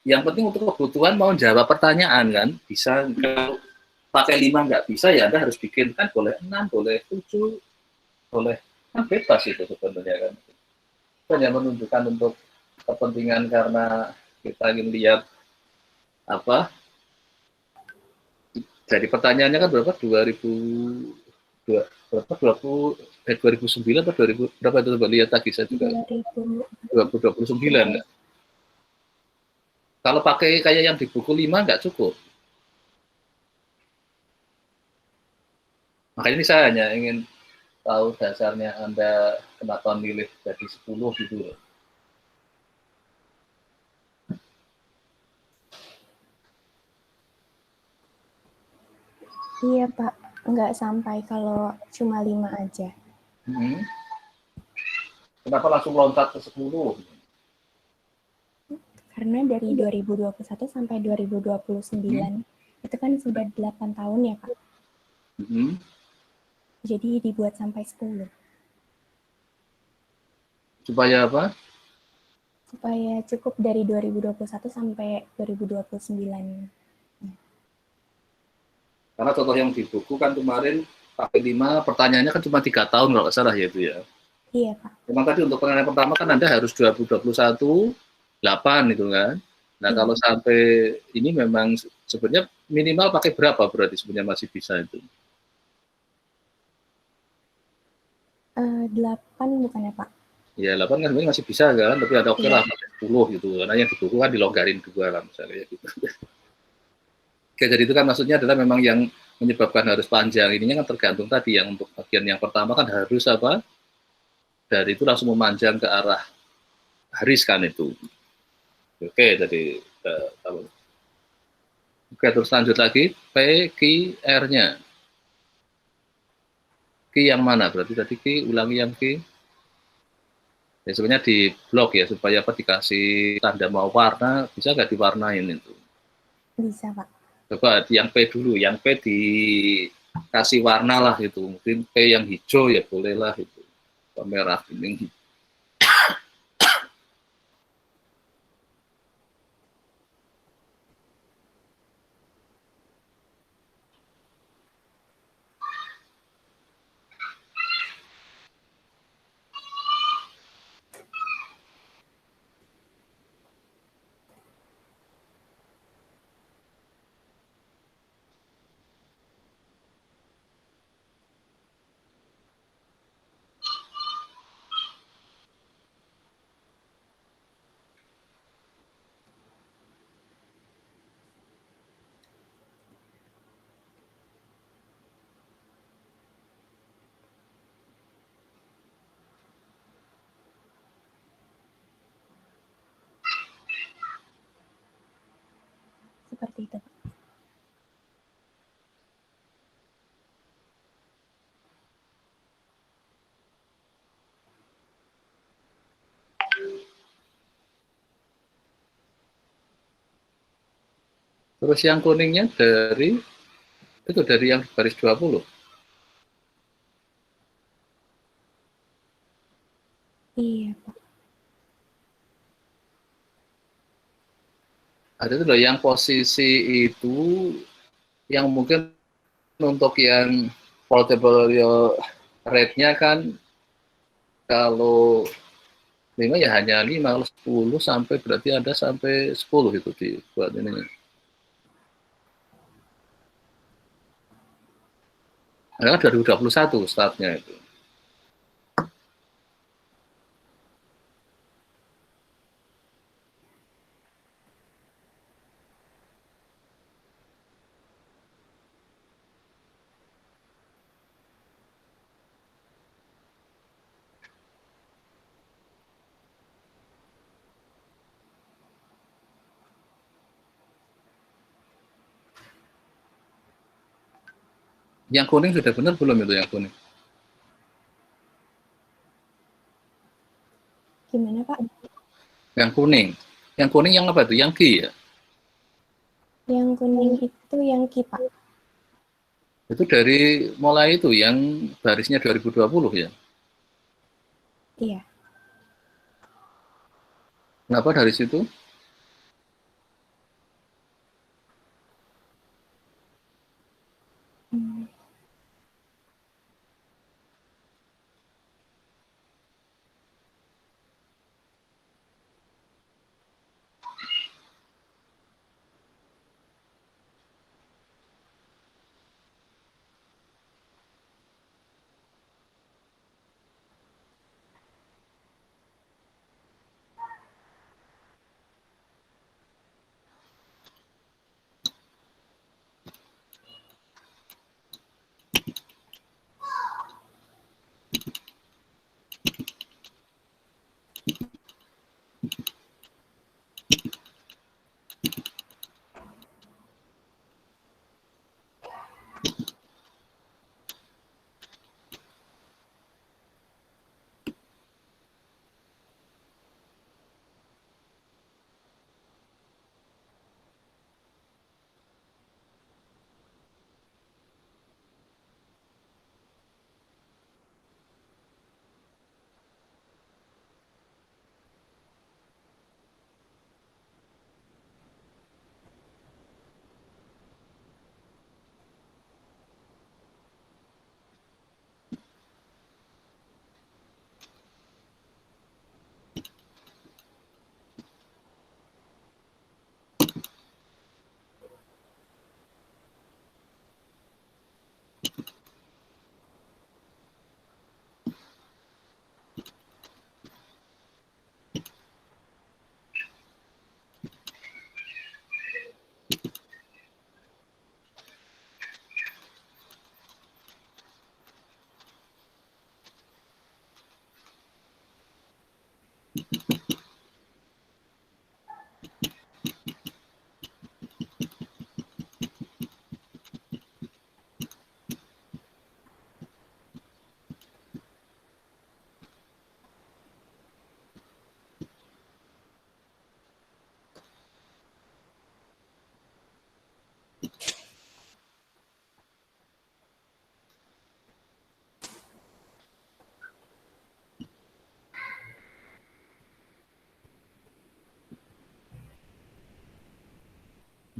Yang penting untuk kebutuhan mau jawab pertanyaan kan, bisa. Kalau pakai 5 nggak bisa ya Anda harus bikin, kan boleh 6, boleh 7, boleh, kan bebas itu sebenarnya kan. Itu hanya menunjukkan untuk kepentingan karena kita ingin lihat apa. Jadi pertanyaannya kan berapa, 2009 atau 2000 berapa itu, coba lihat lagi, saya juga 2029 kan? Kalau pakai kayak yang di buku 5 nggak cukup. Makanya ini saya hanya ingin tahu dasarnya Anda kenapa milih jadi 10 gitu loh. Iya Pak, nggak sampai kalau cuma 5 aja. Kenapa langsung loncat ke 10? Karena dari 2021 sampai 2029 itu kan sudah 8 tahun ya Pak. Jadi dibuat sampai 10. Supaya apa? Supaya cukup dari 2021 sampai 2029. Karena contoh yang di buku kan kemarin pakai 5, pertanyaannya kan cuma 3 tahun kalau nggak salah ya itu ya. Iya Pak. Memang tadi untuk pertanyaan pertama kan Anda harus 2021, 8 itu kan. Nah kalau sampai ini memang sebenarnya minimal pakai berapa berarti sebenarnya masih bisa itu? 8 bukan ya Pak? Ya 8 kan sebenarnya masih bisa kan, tapi ada oke lah pakai 10 gitu. Karena yang di buku kan dilonggarin 2 lah misalnya gitu. Oke, jadi itu kan maksudnya adalah memang yang menyebabkan harus panjang. Ininya kan tergantung tadi, yang untuk bagian yang pertama kan harus apa? Dari itu langsung memanjang ke arah garis kan itu. Oke, tadi oke, terus lanjut lagi, PQR-nya. Q yang mana? Berarti tadi Q, ulangi yang Q. Ya, sebenarnya di blok ya, supaya apa, dikasih tanda mau warna, bisa nggak diwarnain itu? Bisa Pak. Coba yang P dulu, yang P dikasih warna lah itu. Mungkin P yang hijau ya bolehlah itu. Merah, kuning, Seperti itu Pak. terus yang kuningnya dari yang baris 20. Iya Pak. Ada itu loh yang posisi itu, yang mungkin untuk yang portable rate-nya kan, kalau 5 ya hanya 5, kalau 10 sampai berarti ada sampai 10 itu dibuat ini. Karena 2021 startnya itu. Yang kuning sudah benar belum itu yang kuning? Gimana Pak? Yang kuning. Yang kuning yang apa itu? Yang Q ya? Yang kuning itu yang Q Pak. Itu dari mulai itu yang barisnya 2020 ya? Iya. Kenapa dari situ?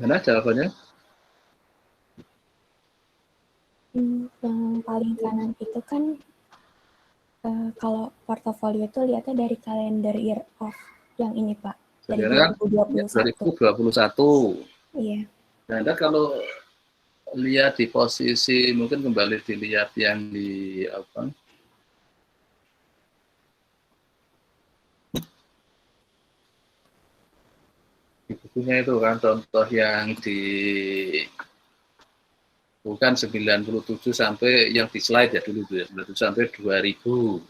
Mana jawabannya? Yang paling kanan itu kan kalau portofolio itu lihatnya dari kalender year of yang ini Pak, dari Sekarang 2021. 2021. Iya. Nah, Anda kalau lihat di posisi, mungkin kembali dilihat yang di apa? Di bukunya itu kan contoh yang di bukan 97 sampai yang di slide ya dulu ya, 97 sampai 2000.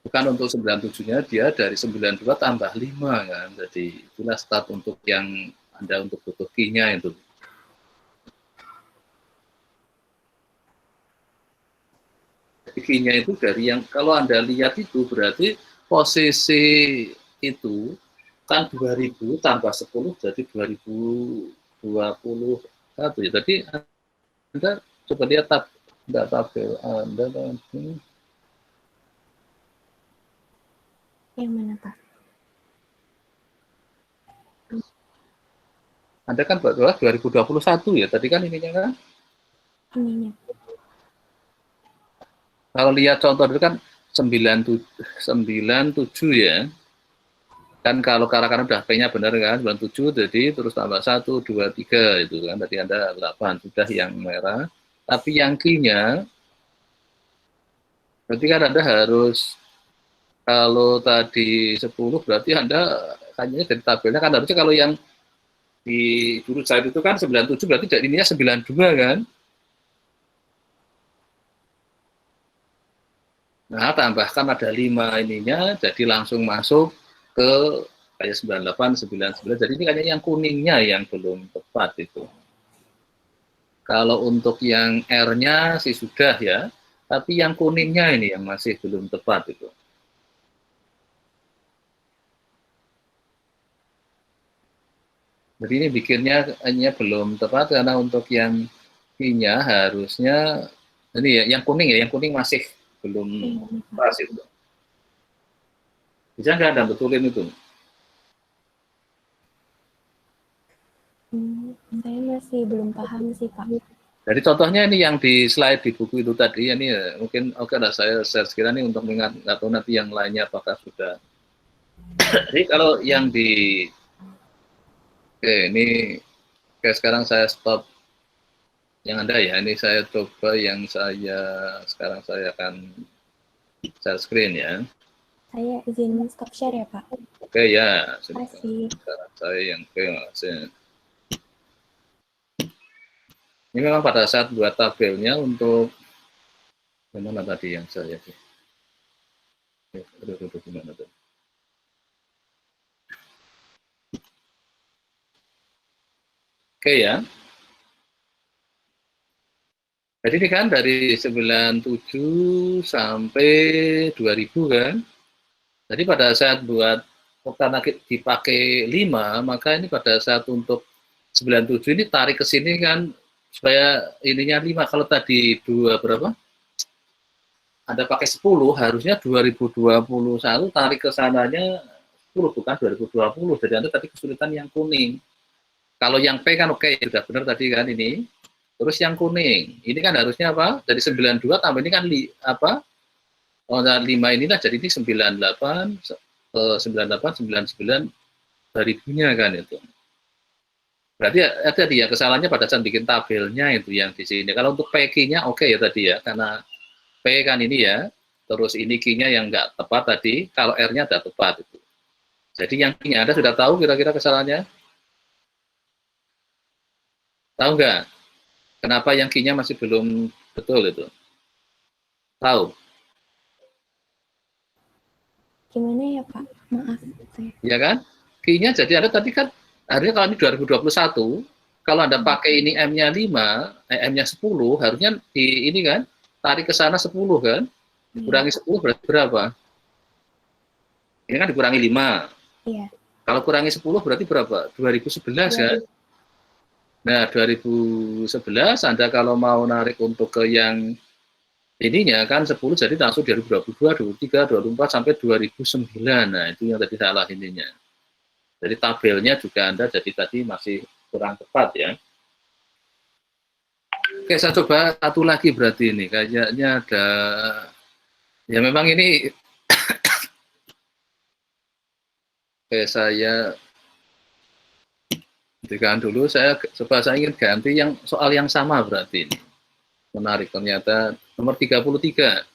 Bukan untuk 97-nya, dia dari 92 tambah 5 kan. Jadi itulah start untuk yang Anda untuk butuh key-nya itu. Jadi key-nya itu dari yang kalau Anda lihat itu berarti posisi itu kan 2000 tambah 10 jadi 2021 ya. Jadi Anda coba lihat tabel Anda nanti. Yang mana Pak? Anda kan bahwa 2021 ya, tadi kan ininya kan? Ininya. Kalau lihat contoh itu kan 97 ya. Kan kalau kanan udah P-nya benar kan, 97 jadi terus tambah 1, 2, 3 itu kan. Tadi Anda 8 sudah yang merah. Tapi yang Q-nya, berarti kan Anda harus, kalau tadi 10 berarti Anda kayaknya dari tabelnya kan harusnya kalau yang di jurus saya itu kan 97 berarti dari ininya 92 kan. Nah, tambahkan ada 5 ininya, jadi langsung masuk ke kayak 98, 99. Jadi ini kayaknya yang kuningnya yang belum tepat itu. Kalau untuk yang R-nya sih sudah ya, tapi yang kuningnya ini yang masih belum tepat itu. Jadi ini bikinnya hanya belum tepat karena untuk yang I-nya harusnya ini ya, yang kuning ya, yang kuning masih belum pas itu. Bisa nggak Anda betulin itu? Saya masih belum paham sih Pak. Jadi contohnya ini yang di slide di buku itu tadi, ini ya, mungkin oke lah saya share sekiranya ini untuk mengingat, nggak tahu nanti yang lainnya apakah sudah. Jadi kalau yang di, oke ini, oke sekarang saya stop yang Anda ya, ini saya coba yang sekarang saya akan share screen ya. Saya izin stop share ya Pak. Oke ya, Terima kasih. sekarang saya yang oke masih. Ini memang pada saat buat tabelnya untuk, mana tadi yang saya, gimana tuh? Oke ya. Jadi ini kan dari 97 sampai 2000 kan. Jadi pada saat buat karena dipakai 5, maka ini pada saat untuk 97 ini tarik ke sini kan supaya ininya 5. Kalau tadi 2 berapa? Ada pakai 10, harusnya 2021 tarik ke sananya 10 bukan 2020. Jadi Anda tadi kesulitan yang kuning. Kalau yang P kan oke, sudah benar tadi kan ini. Terus yang kuning, ini kan harusnya apa? Dari 92 tambah ini kan apa? Oh, 5 inilah jadi ini 98, 98, 99 dari punya kan itu. Berarti ada dia kesalahannya pada saat bikin tabelnya itu yang di sini. Kalau untuk PQ-nya oke ya tadi ya, karena P kan ini ya, terus ini Q-nya yang nggak tepat tadi, kalau R-nya ada tepat itu. Jadi yang Q-nya Anda sudah tahu kira-kira kesalahannya? Tahu nggak? Kenapa yang Q-nya masih belum betul itu? Tahu? Gimana ya Pak? Maaf. Ya kan? Q-nya jadi Anda tadi kan, harusnya kalau ini 2021, kalau Anda pakai ini M-nya 5, M-nya 10, harusnya di ini kan, tarik ke sana 10 kan? Dikurangi 10 berarti berapa? Ini kan dikurangi 5. Iya. Kalau kurangi 10 berarti berapa? 2011 kan? Nah, 2011 Anda kalau mau narik untuk ke yang ininya kan 10 jadi langsung 2022, 2023, 2024 sampai 2009. Nah, itu yang tadi salah ininya. Jadi tabelnya juga Anda jadi tadi masih kurang tepat ya. Oke, saya coba satu lagi berarti ini. Kayaknya ada, ya memang ini, oke saya hentikan dulu, saya ingin ganti yang soal yang sama berarti ini. Menarik ternyata nomor 33.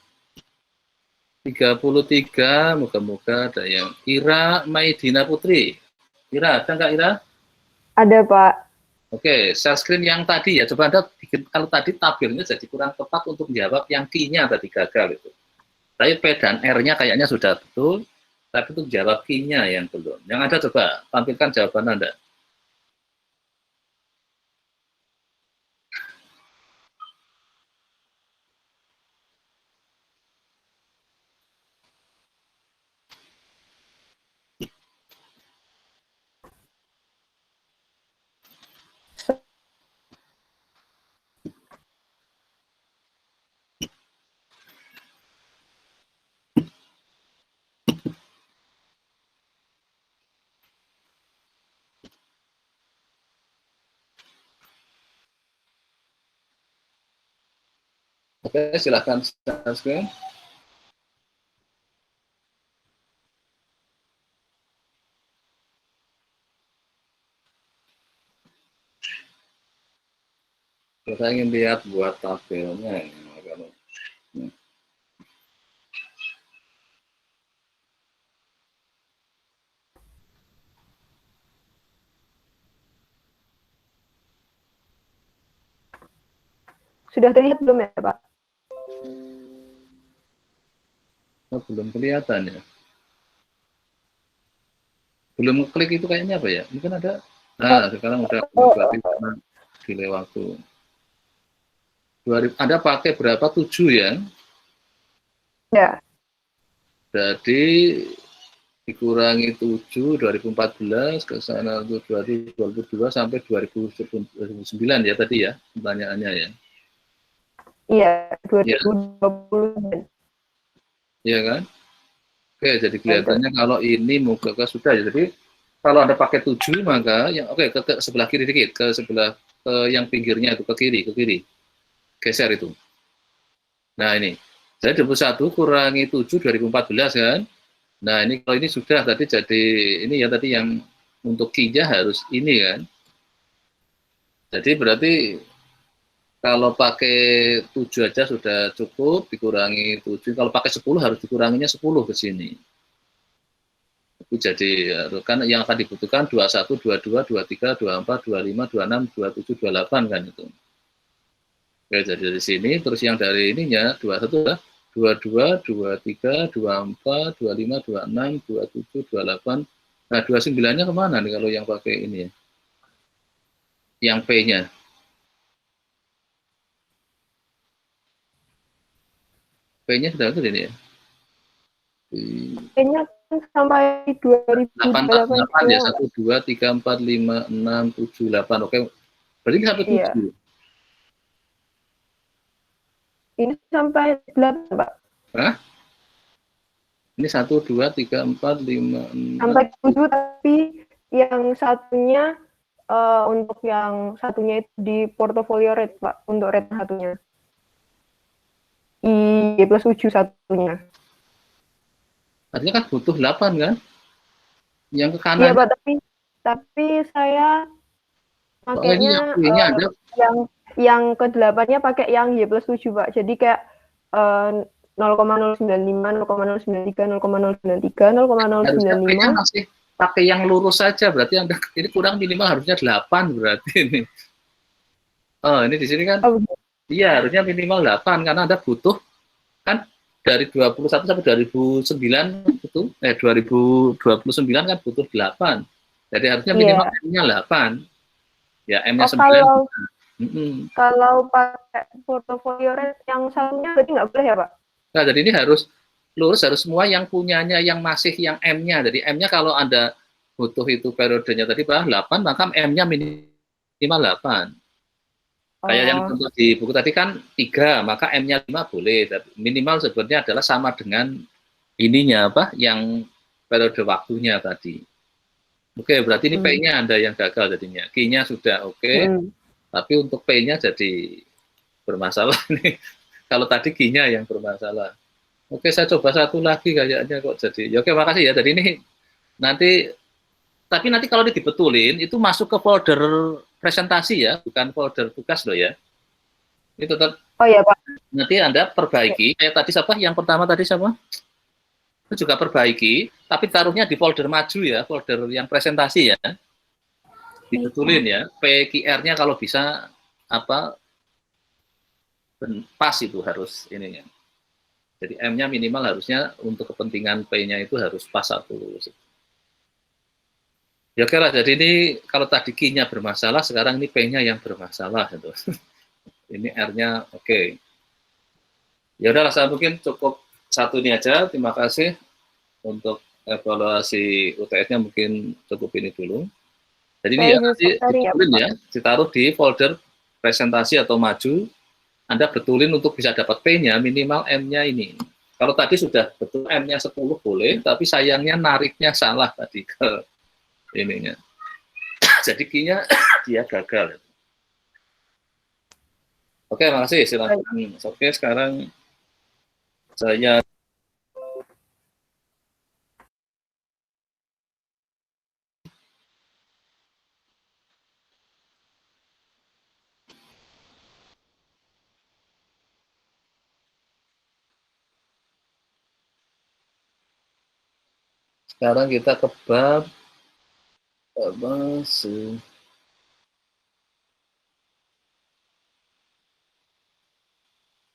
33, moga-moga ada yang Ira Maidina Putri. Ira, ada nggak Ira? Ada, Pak. Oke, share screen yang tadi ya, coba Anda bikin, kalau tadi tabelnya jadi kurang tepat untuk menjawab yang Q-nya tadi gagal itu. Tapi P dan R-nya kayaknya sudah betul, tapi untuk jawab Q-nya yang belum. Yang ada coba tampilkan jawaban Anda. Oke, silahkan share screen. Saya ingin lihat buat tabelnya ini. Sudah terlihat belum ya, Pak? Oh, belum kelihatan ya. Belum klik itu kayaknya apa ya? Ini kan ada. Nah, sekarang udah berarti karena delay waktu. 2000, Anda pakai berapa? 7 ya? Ya. Jadi dikurangi 7, 2014 ke sana untuk 2022 sampai 2009 ya tadi ya pertanyaannya ya. Iya, 2020. Iya kan? Oke, jadi kelihatannya kalau ini moga sudah ya. Jadi kalau Anda pakai 7 maka yang oke ke sebelah kiri dikit, ke sebelah yang pinggirnya itu ke kiri. Geser itu. Nah, ini. Jadi 21 kurangi 7 2014 kan? Nah, ini kalau ini sudah tadi jadi ini ya tadi yang untuk Q-nya harus ini kan. Jadi berarti kalau pakai 7 aja sudah cukup, dikurangi 7. Kalau pakai 10 harus dikuranginya 10 ke sini. Itu jadi kan yang akan dibutuhkan 21, 22, 23, 24, 25, 26, 27, 28 kan itu. Oke, jadi dari sini terus yang dari ininya 21 lah 22, 23, 24, 25, 26, 27, 28. Nah, 29-nya kemana nih kalau yang pakai ini ya? Yang P-nya. P-nya sudah betul ini ya? Kayaknya sampai 8 ya, 1, 2, 3, 4, 5, 6, 7, 8. Oke, berarti ini sampai 7. Iya. Ini sampai 8, Pak. Hah? Ini 1, 2, 3, 4, 5, 6. Sampai 7, tapi yang satunya untuk yang satunya itu di portofolio rate, Pak. Untuk rate satunya. I plus 7 satunya. Artinya kan butuh 8 kan? Yang ke kanan. Iya, Pak, tapi saya Soalnya ini yang Pakainya P-nya ada yang ke-8-nya pakai yang Y+7, Pak. Jadi kayak 0,095, 0,093, 0,093, harusnya P-nya 0,095. masih pakai yang lurus saja, berarti Anda ini kurang minimal harusnya 8 berarti ini. Oh, ini di sini kan Oh, begitu. iya harusnya minimal 8 karena Anda butuh kan dari 21 sampai 2009 itu 2029 kan butuh 8. Jadi harusnya Iya. minimal M-nya 8. Ya M-nya Oh, 9. kalau pakai portofolio rate yang satunya berarti nggak boleh ya, Pak? Nah, jadi ini harus lurus, harus semua yang punyanya yang masih yang M-nya. Jadi M-nya kalau Anda butuh itu periodenya tadi 8, maka M-nya minimal 8. Kayak yang Oh, contoh di buku tadi kan 3, maka M-nya 5 boleh. Minimal sebenarnya adalah sama dengan ininya apa yang periode waktunya tadi. Oke, berarti ini P-nya Anda yang gagal jadinya. Q-nya sudah oke, tapi untuk P-nya jadi bermasalah nih. Kalau tadi Q-nya yang bermasalah. Oke, saya coba satu lagi kayaknya kok jadi. Ya, oke, makasih ya. Jadi ini nanti, tapi nanti kalau dibetulin itu masuk ke folder presentasi ya, bukan folder tugas loh ya. Itu tetap oh ya, Pak. nanti Anda perbaiki. Kayak tadi siapa? Yang pertama tadi siapa? Itu juga perbaiki, tapi taruhnya di folder maju ya, folder yang presentasi ya. Dibetulin ya. PQR-nya kalau bisa apa pas itu harus ininya. Jadi M-nya minimal harusnya untuk kepentingan P-nya itu harus pas satu. Ya oke lah, jadi ini kalau tadi Q-nya bermasalah, sekarang ini P-nya yang bermasalah. Gitu. Ini R-nya oke. Ya udahlah, saya mungkin cukup satu ini aja. Terima kasih untuk evaluasi UTS-nya mungkin cukup ini dulu. Jadi ini ya nanti ditutupin ya, ditaruh di folder presentasi atau maju. Anda betulin untuk bisa dapat P-nya, minimal M-nya ini. Kalau tadi sudah betul M-nya 10 boleh, tapi sayangnya nariknya salah tadi ke ininya. Jadi Q-nya dia gagal. Oke, makasih. Silakan. Oke, sekarang saya sekarang kita ke bab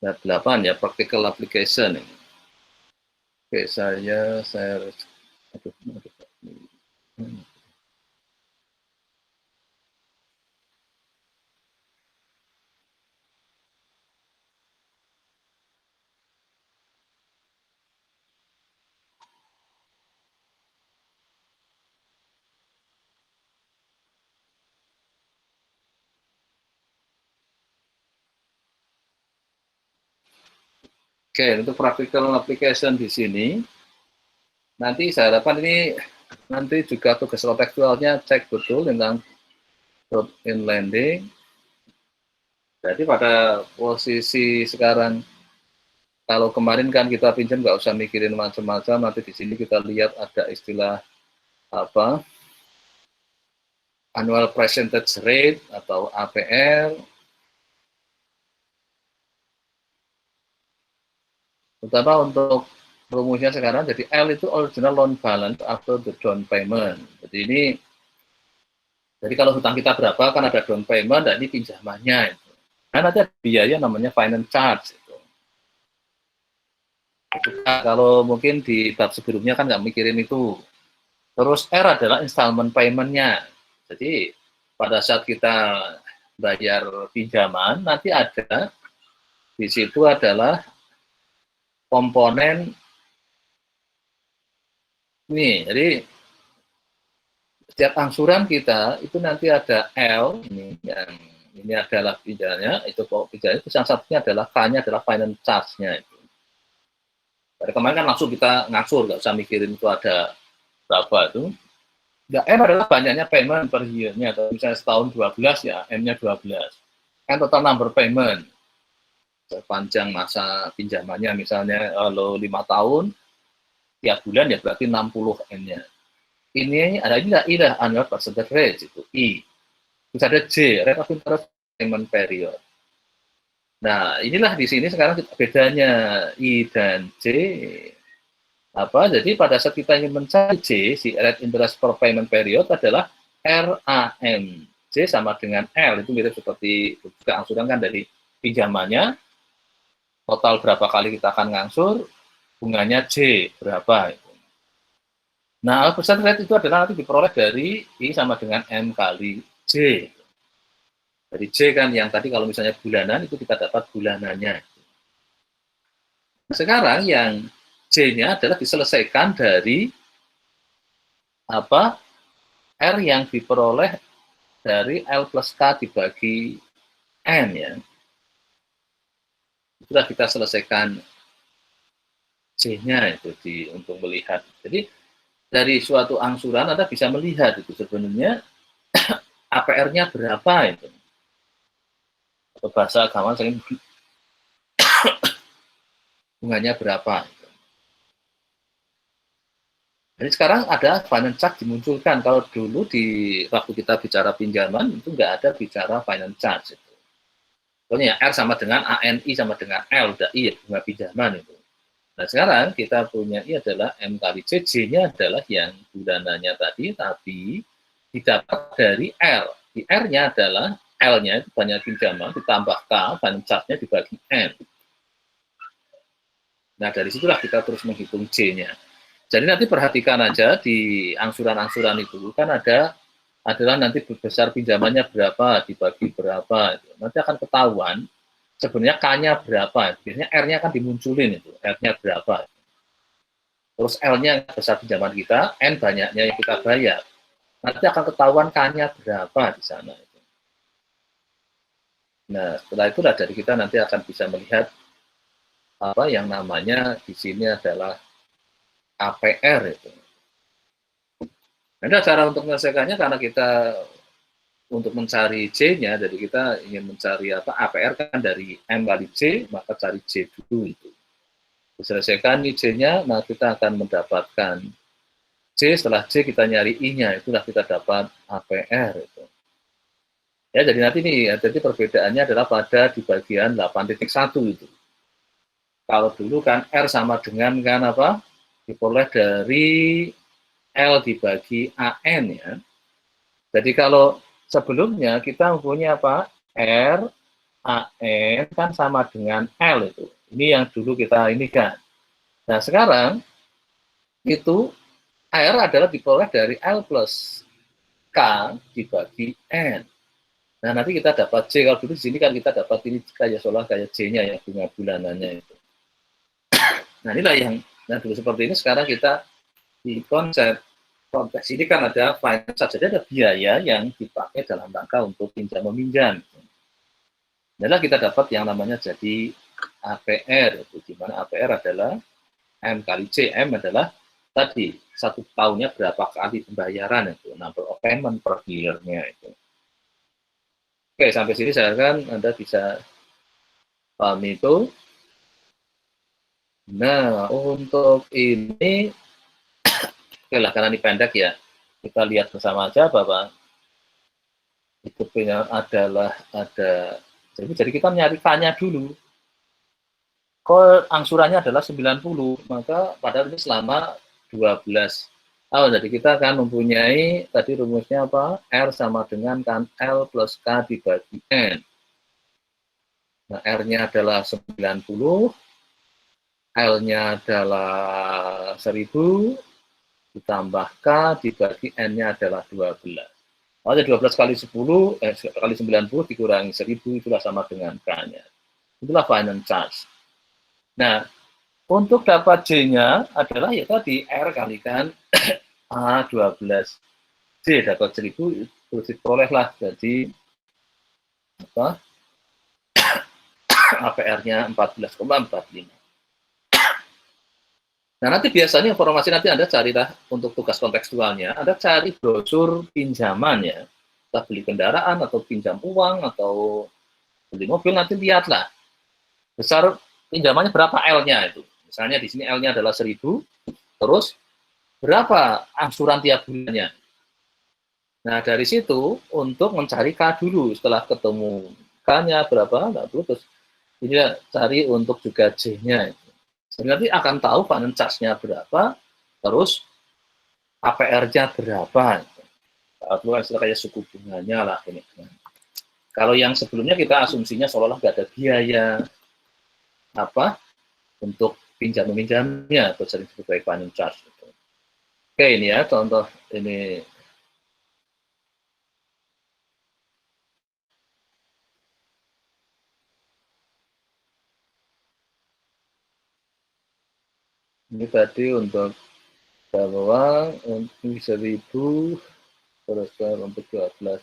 bab 8 ya, practical application. Oke, saya Oke, untuk practical application di sini, nanti saya harapkan ini nanti juga tugas kontekstualnya cek betul tentang in landing. Jadi pada posisi sekarang, kalau kemarin kan kita pinjam nggak usah mikirin macam-macam, nanti di sini kita lihat ada istilah apa annual percentage rate atau APR. Terutama untuk rumusnya sekarang, jadi L itu original loan balance after the down payment. Jadi ini, jadi kalau hutang kita berapa, kan ada down payment, dan ini pinjamannya. Nah, nanti ada biaya namanya finance charge. Itu. Kalau mungkin di bab sebelumnya kan nggak mikirin itu. Terus R adalah installment payment-nya. Jadi pada saat kita bayar pinjaman, nanti ada di situ adalah komponen ini. Jadi setiap angsuran kita itu nanti ada L ini yang ini adalah pinjamannya, itu pokok pinjamannya, itu yang satunya adalah K-nya adalah finance charge-nya itu. Dari kemarin kan langsung kita ngaksur, nggak usah mikirin itu ada berapa itu. Ya, M adalah banyaknya payment per year-nya, atau misalnya setahun 12 ya M-nya 12. Kan total number payment sepanjang masa pinjamannya, misalnya kalau 5 tahun tiap bulan ya berarti 60 M-nya. Ini ada I lah, annual percentage rate itu I. Terus ada J, rate of interest payment period. Nah, inilah di sini sekarang bedanya I dan J. Jadi pada saat kita ingin mencari J, si rate interest per payment period adalah RAM. J sama dengan L, itu mirip seperti juga angsuran kan dari pinjamannya, total berapa kali kita akan ngangsur, bunganya J berapa. Nah, percent rate itu adalah nanti diperoleh dari I sama dengan M kali J. Dari J kan yang tadi kalau misalnya bulanan, itu kita dapat bulanannya. Sekarang yang J-nya adalah diselesaikan dari R yang diperoleh dari L plus K dibagi N ya. Sudah kita selesaikan J-nya itu untuk melihat. Jadi dari suatu angsuran Anda bisa melihat itu sebenarnya APR-nya berapa itu. Atau bahasa agama saya bunganya berapa. Jadi sekarang ada finance charge dimunculkan. Kalau dulu waktu kita bicara pinjaman itu nggak ada bicara finance charge itu. Pokoknya R sama dengan ANI sama dengan L, udah I bunga pinjaman itu. Nah sekarang kita punya I adalah M kali C, J-nya adalah yang bulanannya tadi, tapi didapat dari L. Di R-nya adalah L-nya itu banyak pinjaman, ditambah K, finance charge-nya dibagi N. Nah dari situlah kita terus menghitung J-nya. Jadi nanti perhatikan aja di angsuran-angsuran itu kan adalah nanti besar pinjamannya berapa dibagi berapa. Nanti akan ketahuan sebenarnya K-nya berapa. Biasanya R-nya akan dimunculin itu, R-nya berapa. Terus L-nya besar pinjaman kita, N banyaknya yang kita bayar. Nanti akan ketahuan K-nya berapa di sana. Nah, setelah itulah dari kita nanti akan bisa melihat apa yang namanya di sini adalah APR itu. Ada cara untuk menyelesaikannya karena kita untuk mencari J-nya, jadi kita ingin mencari APR kan dari M kali J, maka cari J dulu itu. Diselesaikan J-nya, nah kita akan mendapatkan J, setelah J kita nyari I-nya, itulah kita dapat APR itu. Ya, jadi nanti nih, jadi perbedaannya adalah pada di bagian 8.1 itu. Kalau dulu kan R sama dengan kan diperoleh dari L dibagi AN ya. Jadi kalau sebelumnya kita mempunyai R, AN kan sama dengan L itu. Ini yang dulu kita ini kan. Nah sekarang itu R adalah diperoleh dari L plus K dibagi N. Nah nanti kita dapat J, kalau dulu di sini kan kita dapat ini kayak seolah kayak J-nya yang bunga bulanannya itu. Nah inilah yang dulu seperti ini, sekarang kita di konteks ini kan ada finance charge, jadi ada biaya yang dipakai dalam rangka untuk pinjam meminjam. Inilah kita dapat yang namanya jadi APR, itu di mana APR adalah M kali C, M adalah tadi satu tahunnya berapa kali pembayaran itu, number of payment per year-nya itu. Oke, sampai sini saya kan Anda bisa paham itu. Nah, untuk ini, oke lah, karena ini pendek ya, kita lihat bersama aja bahwa itu adalah jadi kita nyari K-nya dulu. Kalau angsurannya adalah 90, maka padahal ini selama 12 tahun. Jadi kita akan mempunyai, tadi rumusnya R sama dengan kan L plus K dibagi N. Nah, R-nya adalah 90, L-nya adalah 1000, ditambah K dibagi N-nya adalah 12. Ada 12 kali 10, kali 90 dikurangi 10, itulah sama dengan K-nya. Itulah finance charge. Nah, untuk dapat J-nya adalah ya tadi R kalikan A12. J dapat 1000, terus diperolehlah jadi APR-nya 14,45. Nah, nanti biasanya informasi nanti Anda carilah untuk tugas kontekstualnya, Anda cari brosur pinjaman ya. Kita beli kendaraan atau pinjam uang atau beli mobil, nanti lihatlah besar pinjamannya berapa L-nya itu. Misalnya di sini L-nya adalah 1000, terus berapa angsuran tiap bulannya. Nah, dari situ untuk mencari K dulu setelah ketemu K-nya berapa, nggak perlu terus ini cari untuk juga J-nya. Nanti akan tahu finance charge-nya berapa, terus APR-nya berapa. Itu istilah kayak suku bunganya lah ini. Kalau yang sebelumnya kita asumsinya seolah-olah nggak ada biaya apa untuk pinjam meminjamnya atau sering disebut sebagai finance charge. Oke, ini ya contoh ini. Ini tadi untuk bahwa untuk 1.000 terus untuk 12.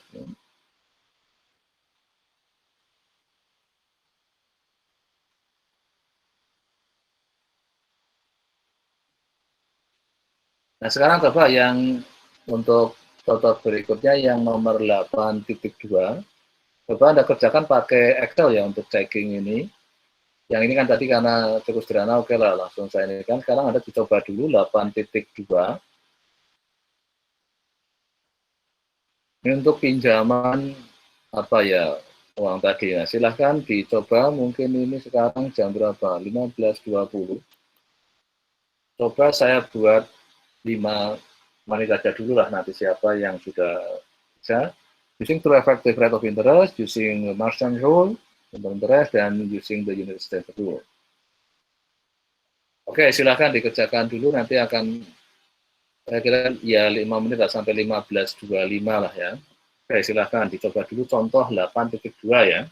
Nah, sekarang coba yang untuk contoh berikutnya yang nomor 8.2. Coba Anda kerjakan pakai Excel ya untuk checking ini. Yang ini kan tadi karena cukup sederhana, oke lah langsung saya ini kan. Sekarang Anda dicoba dulu 8.2. Ini untuk pinjaman apa ya uang tadi ya. Silahkan dicoba mungkin ini sekarang jam berapa? 15.20. Coba saya buat 5 menit aja dulu lah nanti siapa yang sudah bisa. Using true effective rate of interest, using Martian rule, interest, dan using the unit standard rule. Oke, silakan dikerjakan dulu, nanti akan saya kira ya 5 menit sampai 15.25 lah ya. Oke, silakan dicoba dulu contoh 8.2 ya.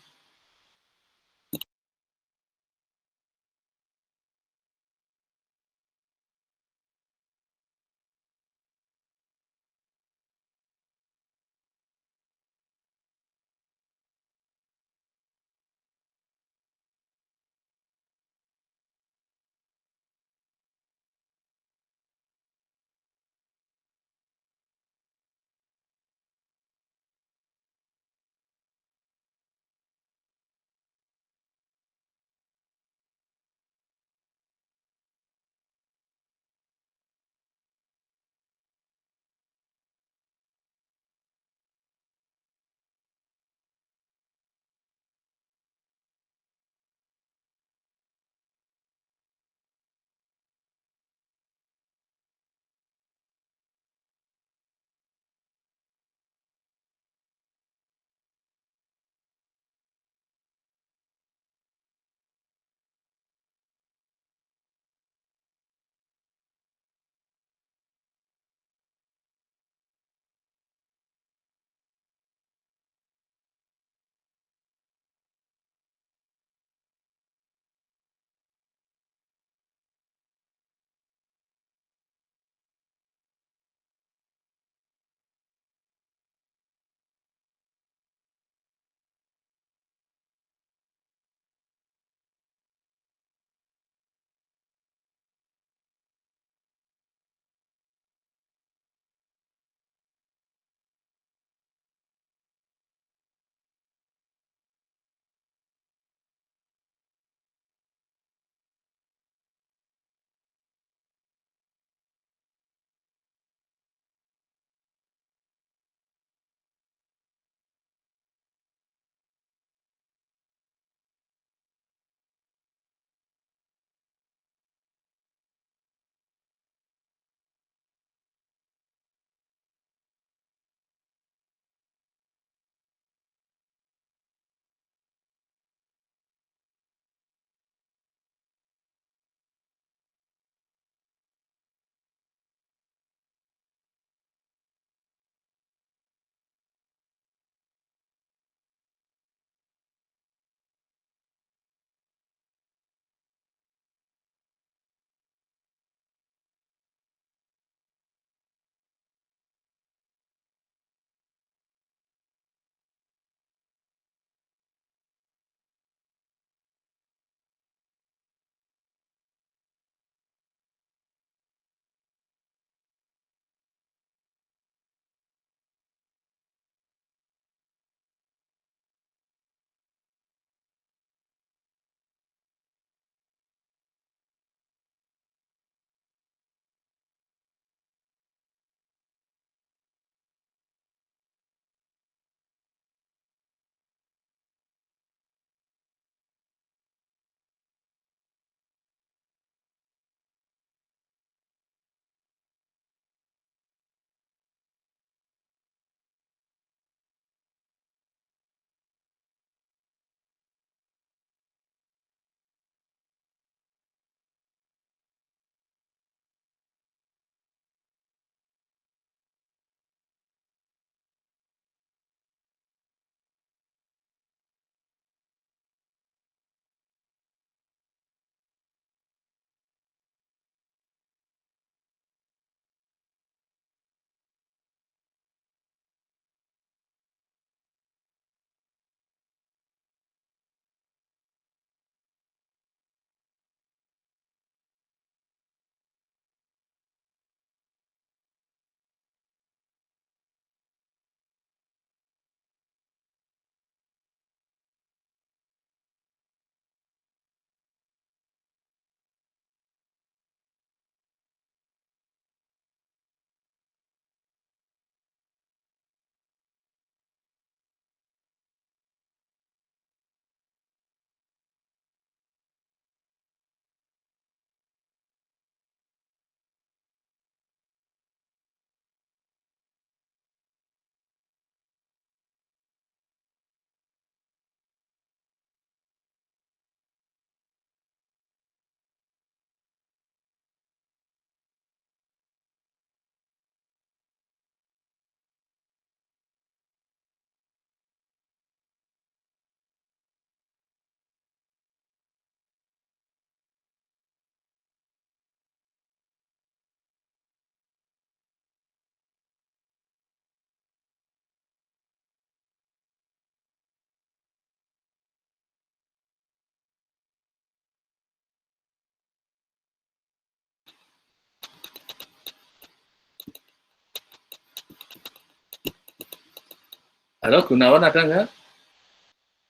Halo, Gunawan ada nggak?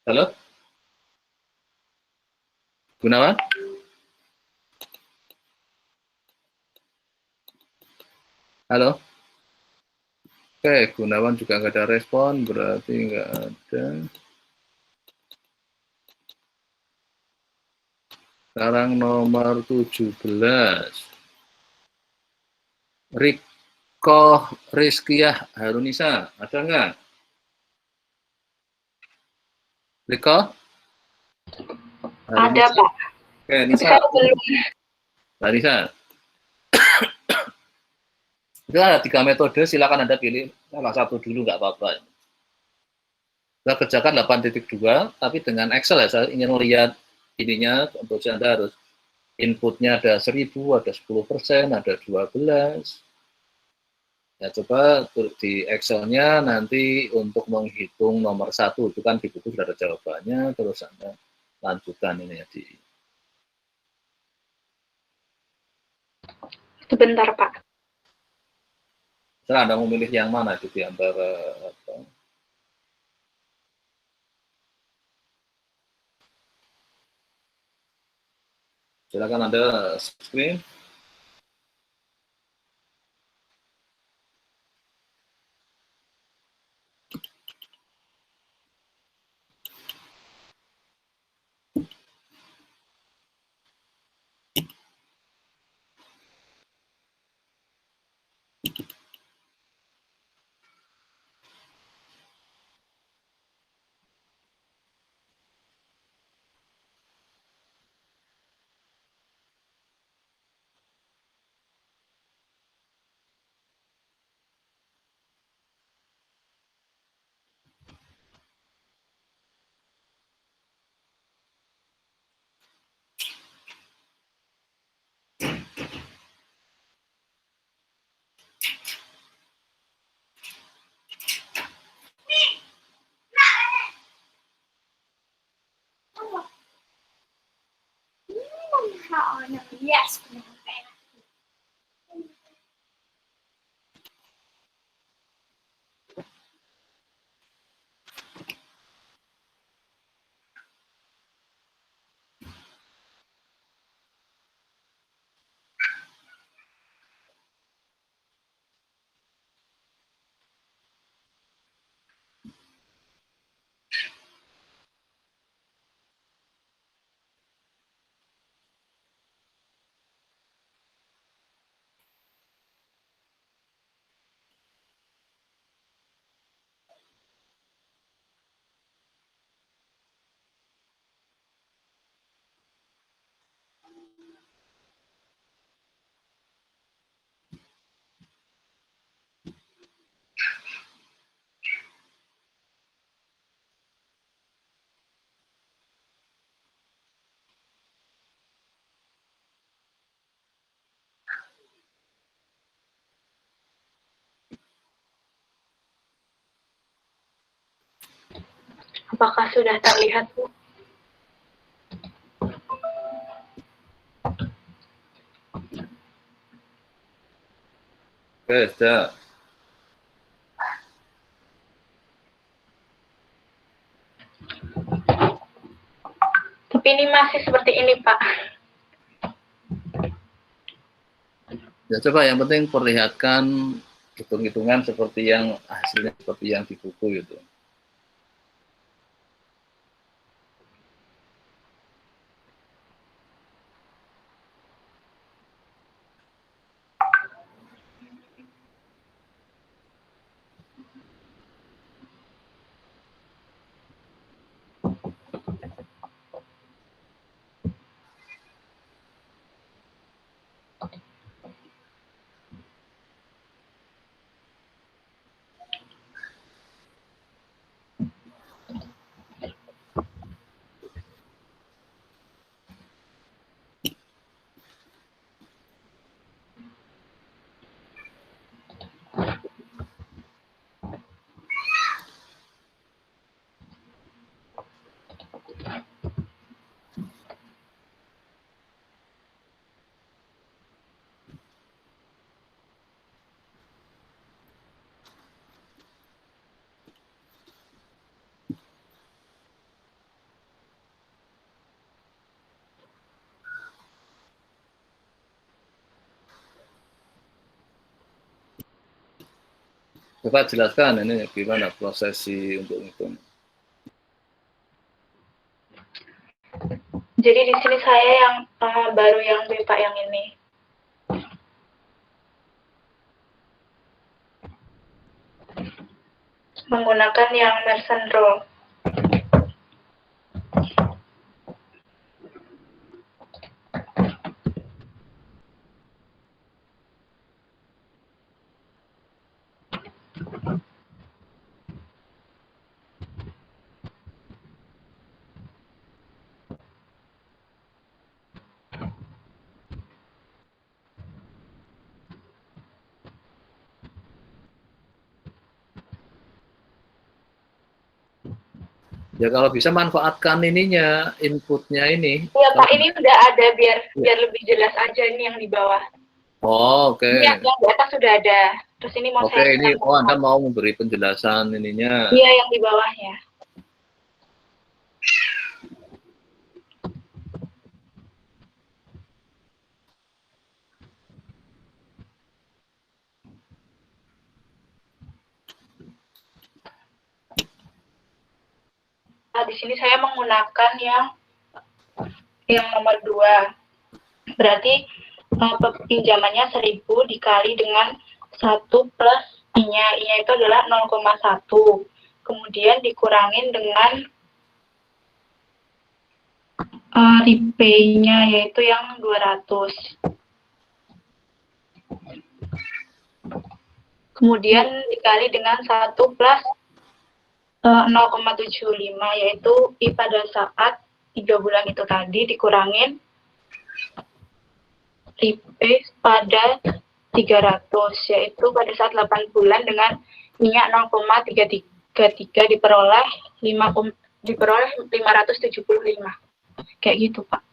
Halo? Gunawan? Halo? Oke, Gunawan juga nggak ada respon, berarti nggak ada. Sekarang nomor 17. Riko Rizkiah Harunisa, ada nggak? Riko? Ada, Pak. Oke, Tapi Nisa. saya belum. Mbak Nisa. Itu ada 3 metode, silakan Anda pilih salah satu dulu, nggak apa-apa. Kita kerjakan 8.2, tapi dengan Excel ya, saya ingin melihat ininya, untuk Anda harus inputnya ada 1000, ada 10%, ada 12. Ya, coba di Excel-nya nanti untuk menghitung nomor 1, itu kan di buku sudah ada jawabannya, terus Anda lanjutkan ini ya di. Sebentar, Pak. Setelah Anda memilih yang mana itu di antara apa? Silakan Anda screen. Yes. Apakah sudah terlihat, Bu? Oke, sudah. Tapi ini masih seperti ini, Pak. Ya, coba yang penting perlihatkan hitung-hitungan seperti yang hasilnya seperti yang di buku itu. Coba jelaskan ini gimana prosesi untuk itu. Jadi di sini saya yang baru yang BIPA yang ini. Menggunakan yang Merson Roll. Ya kalau bisa manfaatkan ininya, inputnya ini. Iya Pak, ini udah ada biar lebih jelas aja ini yang di bawah. Oh, oke. Ini yang di atas sudah ada. Terus ini mau Oke, saya ini tambahkan. Anda mau memberi penjelasan ininya. Iya, yang di bawahnya. Nah, di sini saya menggunakan yang nomor 2. Berarti pinjamannya 1.000 dikali dengan 1 plus I-nya. I-nya itu adalah 0,1. Kemudian dikurangin dengan repay-nya yaitu yang 200. Kemudian dikali dengan 1 plus 0,75 yaitu I pada saat 3 bulan itu tadi dikurangin repay pada 300 yaitu pada saat 8 bulan dengan minyak 0,333 diperoleh 575 kayak gitu Pak.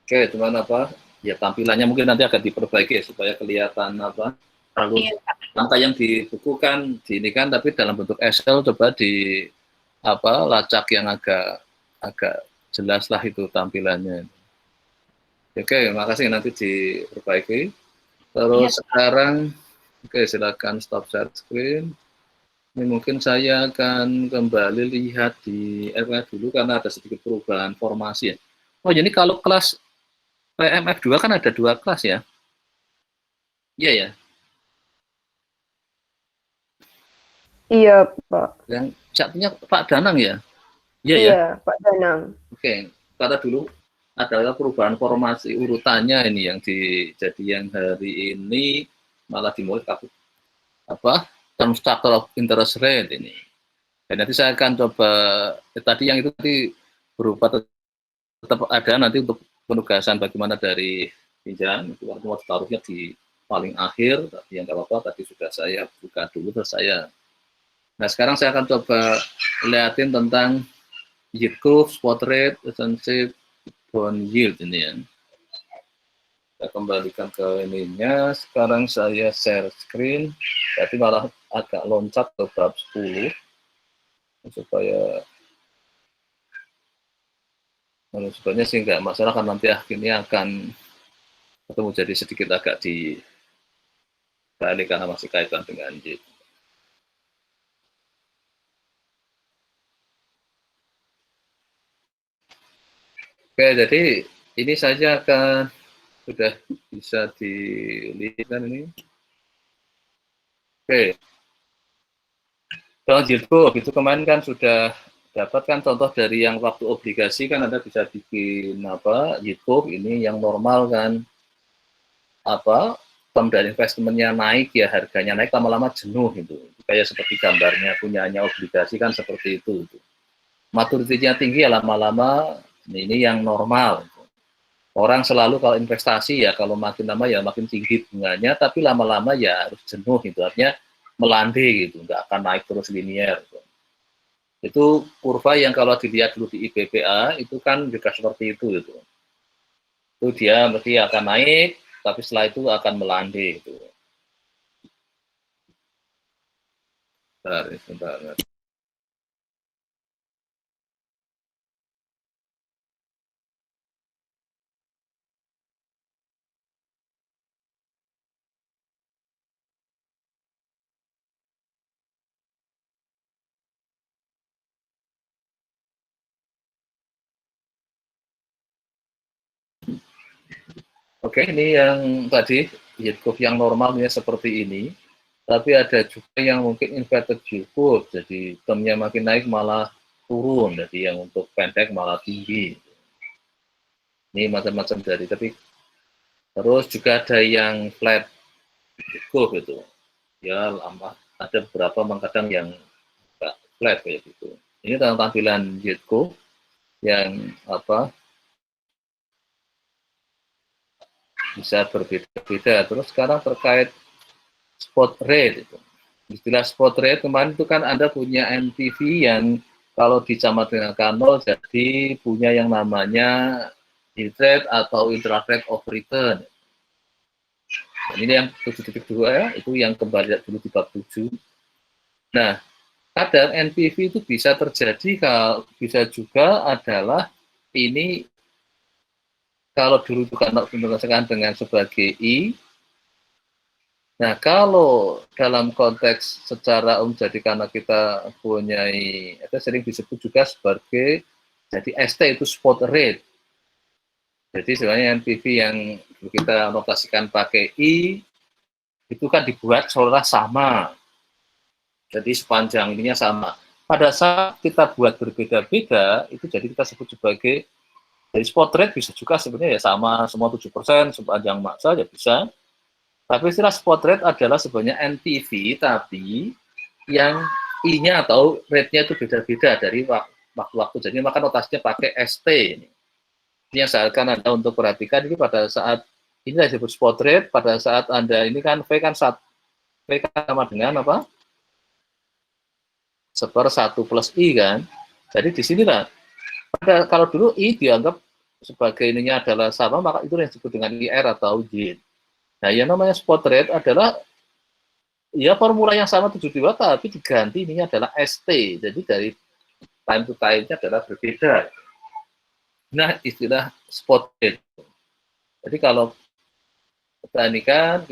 Oke, cuman apa? Ya tampilannya mungkin nanti akan diperbaiki ya, supaya kelihatan apa? Lalu Iya, langkah yang di buku kan di ini kan, tapi dalam bentuk Excel coba di apa lacak yang agak jelas lah itu tampilannya. Oke, makasih, nanti diperbaiki. Terus iya. sekarang, oke, silakan stop share screen. Ini mungkin saya akan kembali lihat di RPF dulu karena ada sedikit perubahan formasi ya. Oh, jadi kalau kelas PMF2 kan ada 2 kelas ya? Iya ya. Iya, Pak. Yang satunya Pak Danang ya? Iya ya. Iya, Pak Danang. Oke, karena dulu ada perubahan formasi urutannya ini yang jadi yang hari ini malah dimulai apa term structure of interest rate ini. Dan nanti saya akan coba tadi yang itu tadi berupa tetap ada nanti untuk penugasan bagaimana dari pinjam itu waktu taruhnya di paling akhir, tapi yang nggak apa-apa tadi sudah saya buka dulu terus saya. Nah sekarang saya akan coba liatin tentang yield curve, spot rate, relationship, bond yield ini ya. Saya kembalikan ke ininya. Sekarang saya share screen. Jadi malah agak loncat ke bab 10 supaya sebenarnya sih nggak masalah kan nanti akhirnya akan ketemu jadi sedikit agak dibalik karena masih kaitan dengan yield. Oke, jadi ini saja akan sudah bisa dilihat kan ini. Oke, kalau yield curve itu kemarin kan sudah dapatkan contoh dari yang waktu obligasi kan Anda bisa bikin apa yield curve ini yang normal kan apa term dari investmentnya naik ya harganya naik lama-lama jenuh itu kayak seperti gambarnya punyanya obligasi kan seperti itu. Maturitinya tinggi ya lama-lama ini yang normal. Orang selalu kalau investasi ya kalau makin lama ya makin tinggi bunganya tapi lama-lama ya harus jenuh gitu artinya melandai gitu nggak akan naik terus linear gitu. Itu kurva yang kalau dilihat dulu di IBPA itu kan juga seperti itu gitu. Itu dia mesti akan naik tapi setelah itu akan melandai gitu. Sebentar. Oke, ini yang tadi yield curve yang normalnya seperti ini, tapi ada juga yang mungkin inverted yield curve, jadi termnya makin naik malah turun, jadi yang untuk pendek malah tinggi. Ini macam-macam dari, tapi terus juga ada yang flat yield curve itu, ya lama, ada beberapa kadang yang enggak flat kayak gitu. Ini tentang tampilan yield curve yang bisa berbeda-beda. Terus sekarang terkait spot rate itu. Istilah spot rate kemarin itu kan Anda punya NPV yang kalau dicamat dengan kantor jadi punya yang namanya yield rate atau interest rate of return. Dan ini yang 7.2 ya, itu yang kembali dulu di bab 7. Nah, kadang NPV itu bisa terjadi, kalau bisa juga adalah ini kalau dulu itu kan dikatakan dengan sebagai I. Nah, kalau dalam konteks secara jadi karena kita punya, itu sering disebut juga sebagai, jadi ST itu spot rate. Jadi sebenarnya NPV yang kita alokasikan pakai I, itu kan dibuat seolah sama. Jadi sepanjang ininya sama. Pada saat kita buat berbeda-beda, itu jadi kita sebut sebagai, dari spot rate bisa juga sebenarnya ya sama, semua 7% sepanjang masa ya bisa. Tapi istilah spot rate adalah sebenarnya NPV, tapi yang I-nya atau rate-nya itu beda-beda dari waktu-waktu. Jadi maka notasinya pakai ST ini. Ini yang seakan Anda untuk perhatikan, ini pada saat ini disebut spot rate, pada saat Anda ini kan V kan sama dengan apa? Seper 1 plus I kan. Jadi di sinilah, kalau dulu I dianggap sebagai ininya adalah sama, maka itu yang disebut dengan IR atau yield. Nah, yang namanya spot rate adalah ya formula yang sama 72, tapi diganti ininya adalah ST. Jadi dari time to time-nya adalah berbeda. Nah, istilah spot rate. Jadi kalau kita ini kan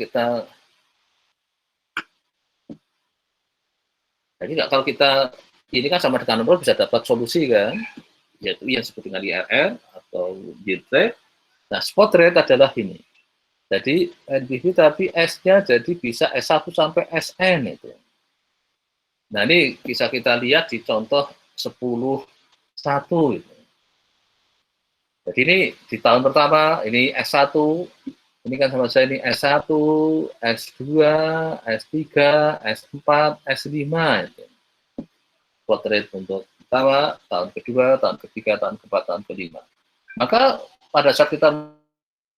jadi kalau kita ini kan sama dengan nomor bisa dapat solusi kan, yaitu yang disebut dengan IRR atau yield rate. Nah, spot rate adalah ini. Jadi NPV tapi S-nya jadi bisa S1 sampai SN itu. Nah, ini bisa kita lihat di contoh 10.1 itu. Jadi ini di tahun pertama ini S1, ini kan sama saya ini S1, S2, S3, S4, S5 itu. Spot rate untuk pertama, tahun kedua, tahun ketiga, tahun keempat, tahun kelima. Maka pada saat kita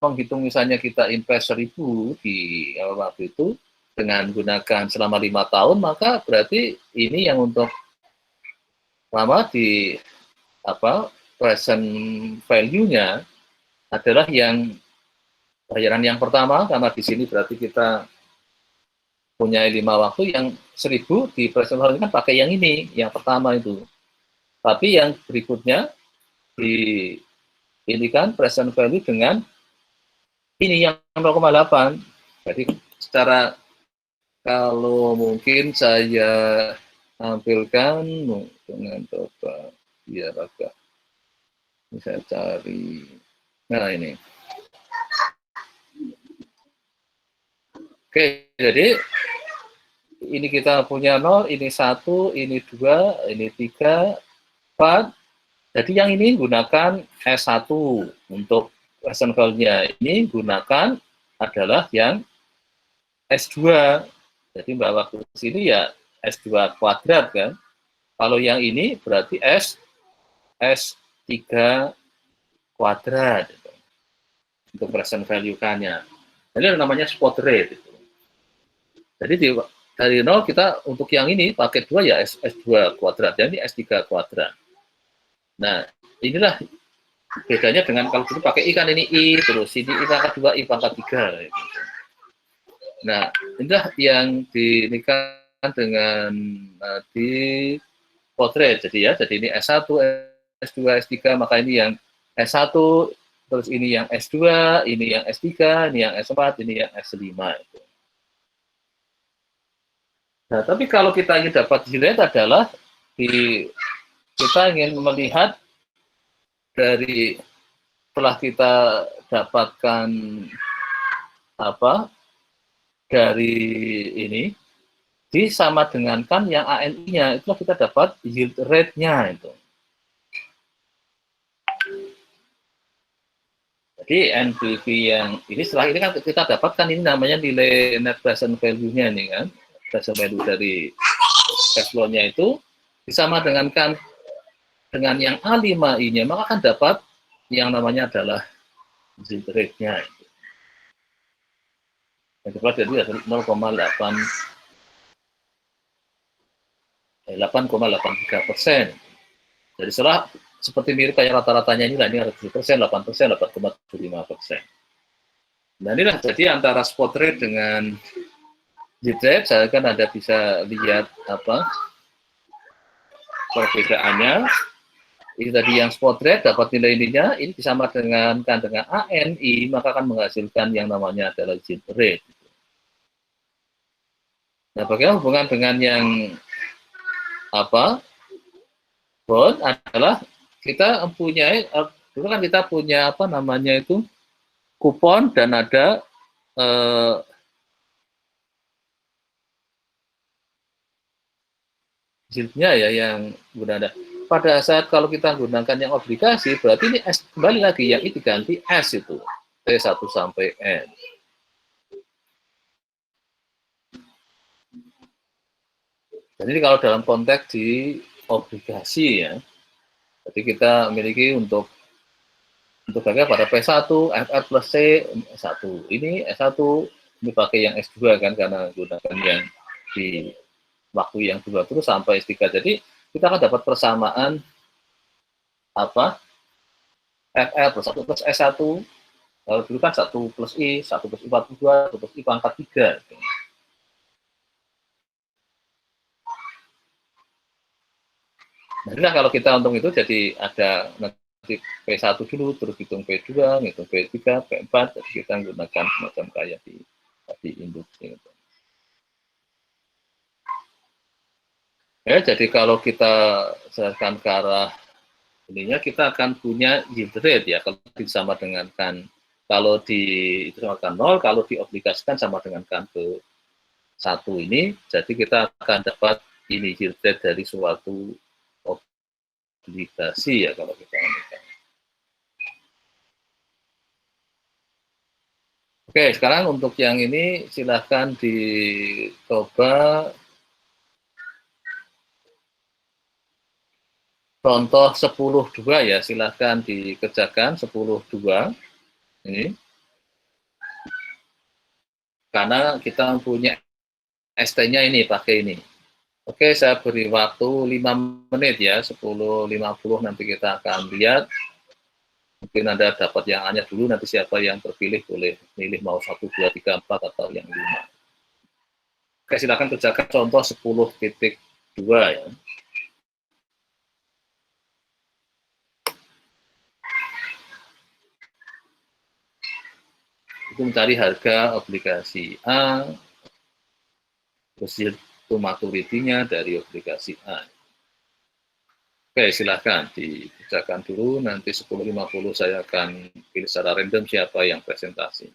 menghitung misalnya kita invest 1.000 di waktu itu dengan gunakan selama 5 tahun, maka berarti ini yang untuk lama di present value-nya adalah yang bayaran yang pertama, karena di sini berarti kita punya 5 waktu, yang 1.000 di present value kan pakai yang ini, yang pertama itu. Tapi yang berikutnya di ini kan present value dengan ini yang 0,8. Jadi secara, kalau mungkin saya tampilkan dengan coba biar agak bisa cari. Nah, ini. Oke, jadi ini kita punya 0, ini 1, ini 2, ini 3, 4. Jadi yang ini gunakan S1 untuk present value-nya. Ini gunakan adalah yang S2. Jadi Mbak waktu sini ya S2 kuadrat kan. Kalau yang ini berarti S3 kuadrat gitu, untuk present value-nya. Ini namanya spot rate itu. Jadi dari 0 kita untuk yang ini pakai 2 ya S2 kuadrat, dan ini S3 kuadrat. Nah, inilah bedanya dengan kalau dulu pakai I kan ini I, terus ini I pangkat 2, I pangkat 3. Gitu. Nah, inilah yang dinikahkan dengan di portrait. Jadi ya, jadi ini S1, S2, S3, maka ini yang S1, terus ini yang S2, ini yang S3, ini yang S4, ini yang S5. Itu. Nah, tapi kalau kita ingin dapat yield adalah kita ingin melihat dari setelah kita dapatkan apa dari ini disama dengankan yang ANI-nya, itulah kita dapat yield rate-nya itu. Jadi NPV yang ini setelah ini kan kita dapatkan ini namanya nilai net present value-nya nih kan, present value dari cash flow-nya itu disama dengankan dengan yang A5I-nya, maka akan dapat yang namanya adalah yield rate-nya. Yang dapat jadi adalah 8,83%. Jadi setelah seperti mirip kayak rata-ratanya ini, ini ada 7%, 8%, 8,75%. Nah inilah jadi antara spot rate dengan yield rate, saya kan Anda bisa lihat apa perbedaannya. Ini tadi yang spot rate dapat nilai ininya, ini disama dengan ANI, maka akan menghasilkan yang namanya adalah yield rate. Nah bagaimana hubungan dengan yang apa bond adalah kita mempunyai dulu kan kita punya apa namanya itu kupon dan ada yieldnya ya yang guna. Pada saat kalau kita gunakan yang obligasi berarti ini S, kembali lagi yang ini diganti S itu T1 sampai N. Jadi kalau dalam konteks di obligasi ya, jadi kita memiliki untuk pakai pada P1, FR plus C, S1. Ini S1, ini pakai yang S2 kan, karena gunakan yang di waktu yang 2 terus sampai S3. Jadi kita akan dapat persamaan apa FR plus 1 plus S1. Kalau dulu kan 1 plus I, 1 plus I42, 1 plus I pangkat 3. Nah, kalau kita untung itu jadi ada nanti P1 dulu, terus hitung P2, hitung P3, P4, jadi kita menggunakan semacam kayak di industri. Gitu. Ya, jadi kalau kita serahkan ke arah ininya, kita akan punya yield rate ya, kalau sama dengan kan, kalau itu sama dengan 0, kalau diobligasikan sama dengan kan ke 1 ini, jadi kita akan dapat ini yield rate dari suatu obligasi ya kalau kita ini. Oke, sekarang untuk yang ini silahkan dicoba contoh 10-2 ya, silahkan dikerjakan 10-2 ini. Karena kita punya ST-nya ini pakai ini. Oke, saya beri waktu 5 menit ya, 10.50 nanti kita akan lihat. Mungkin Anda dapat yang A-nya dulu, nanti siapa yang terpilih boleh milih mau 1, 2, 3, 4 atau yang 5. Oke, silakan kerjakan contoh 10.2 ya. Itu mencari harga obligasi A, terus itu maturity-nya dari obligasi A. Oke, silahkan dikerjakan dulu, nanti 10.50 saya akan pilih secara random siapa yang presentasi.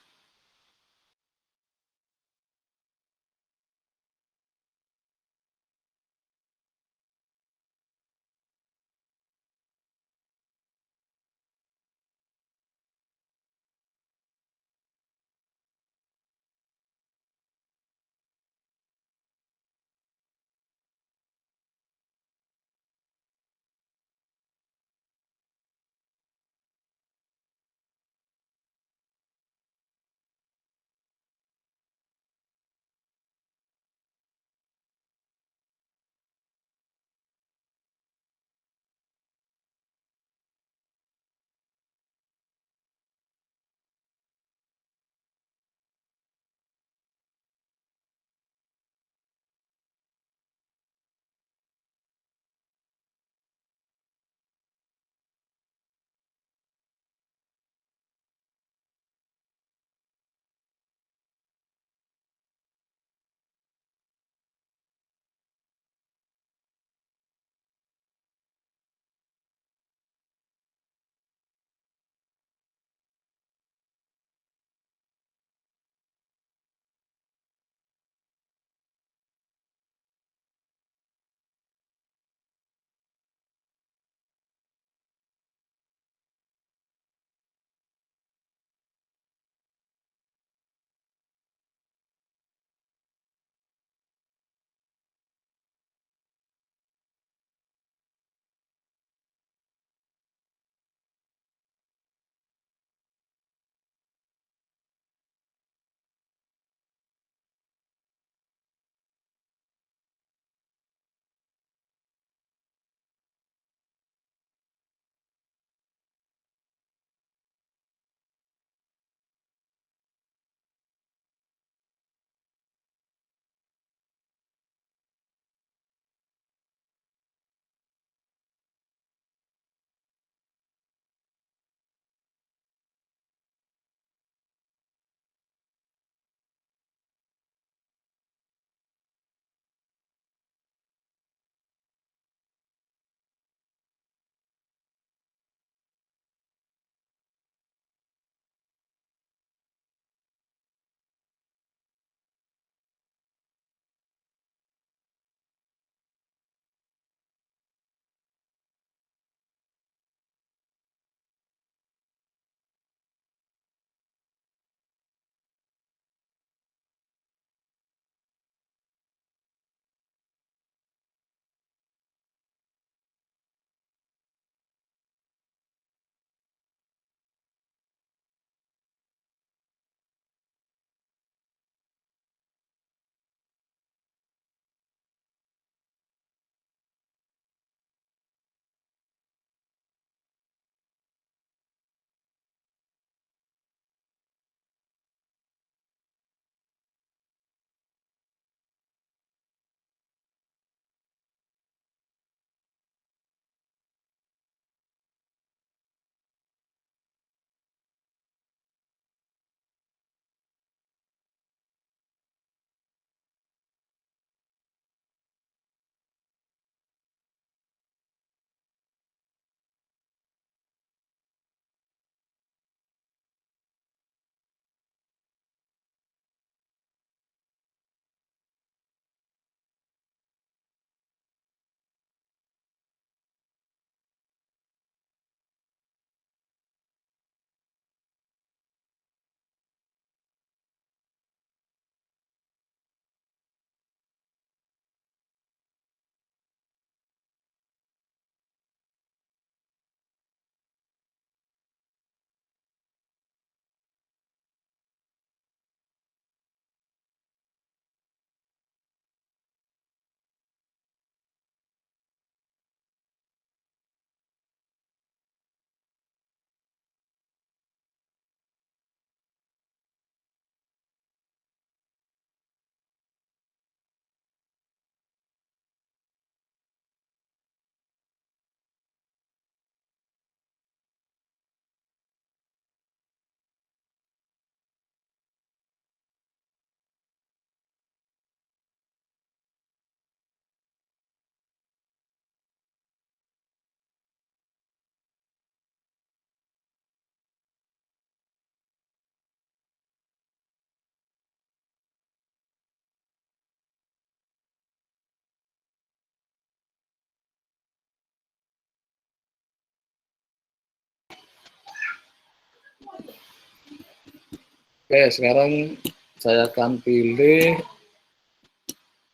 Oke, sekarang saya akan pilih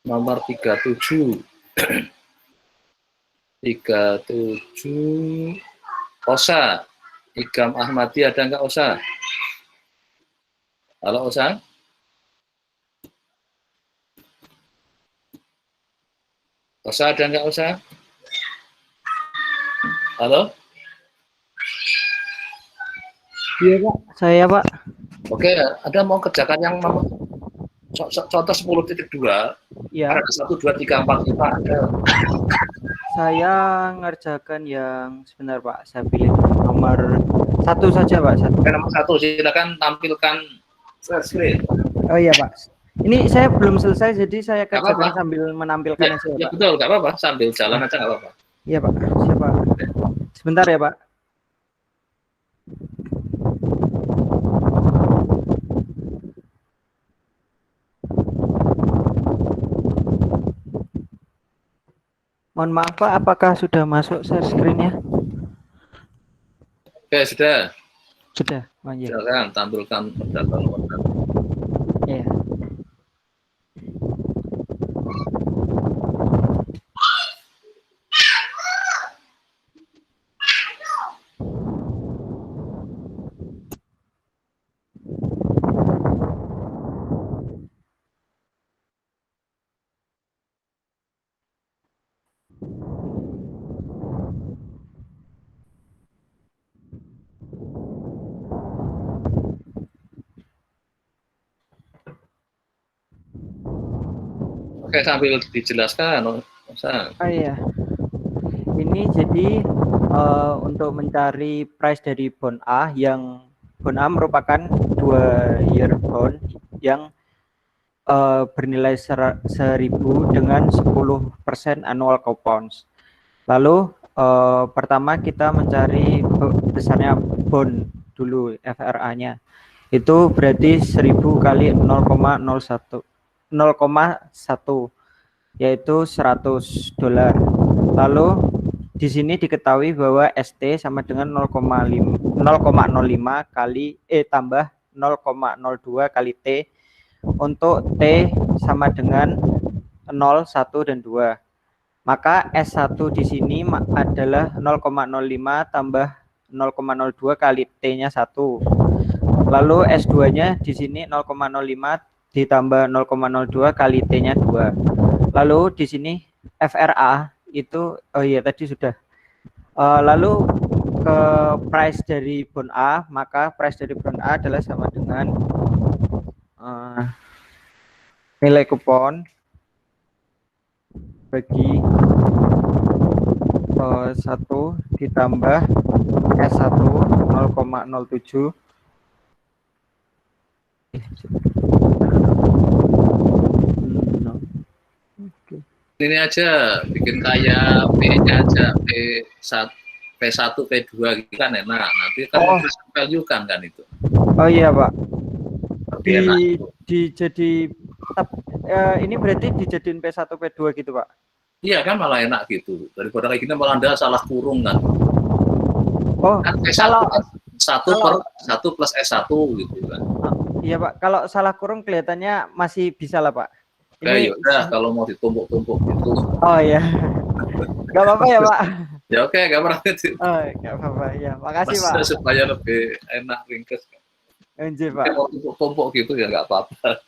nomor 37. 37 Osa. Igam Ahmadi ada nggak Osa? Halo Osa? Osa ada nggak Osa? Halo? Iya Pak, saya Pak. Oke, ada mau kerjakan yang nomor contoh 10.2. Ya, Ada 1, 2, 3, 4, 5 ada. saya ngerjakan yang sebentar Pak. Saya pilih nomor 1 saja Pak. Oke, nomor 1 silakan tampilkan screen. Oh iya Pak. Ini saya belum selesai, jadi saya Nggak kerjakan apa-apa. sambil menampilkan Ya, aja ya ya Pak. betul, nggak apa-apa. Sambil jalan aja nggak apa-apa. Iya Pak, siapa? Sebentar ya Pak. Mohon maaf Pak, apakah sudah masuk share screen-nya? Oke, sudah. Sudah, oh, iya. Silakan tampilkan data nomor 1. Iya. Oke, sambil dijelaskan. Oh iya. Ini jadi untuk mencari price dari bond A, yang bond A merupakan 2-year bond yang bernilai 1.000 dengan 10% annual coupons. Lalu pertama kita mencari besarnya bond dulu, FRA-nya. Itu berarti 1.000 kali 0,01, yaitu $100. Lalu di sini diketahui bahwa ST sama dengan 0,05 kali tambah 0,02 kali T, untuk T sama dengan 0, 1, dan 2. Maka S1 di sini adalah 0,05 tambah 0,02 kali T-nya 1. Lalu S2-nya di sini 0,05 ditambah 0,02 kali T-nya 2. Lalu di sini FRA itu, oh iya tadi sudah. Lalu ke price dari bond A, maka price dari bond A adalah sama dengan nilai kupon bagi 1 ditambah S1 0,07. Ini aja, bikin kayak P-nya aja, P1, P2 gitu kan enak. Nanti kan value kan itu. Oh iya Pak. Lebih enak. Ini berarti dijadiin P1, P2 gitu Pak? Iya kan malah enak gitu. Daripada kayak gini malah Anda salah kurung kan. Oh, Kan P1 kalau kan 1 plus S1 gitu kan. Iya Pak, kalau salah kurung kelihatannya masih bisa lah Pak. Ini udah kalau mau ditumpuk-tumpuk gitu. Oh iya. Gak apa-apa ya Pak. Ya oke, gak apa-apa. Oh, gak apa-apa ya. Makasih Pak. Supaya lebih enak ringkes. Anjir Pak. Mau tumpuk-tumpuk gitu ya nggak apa-apa.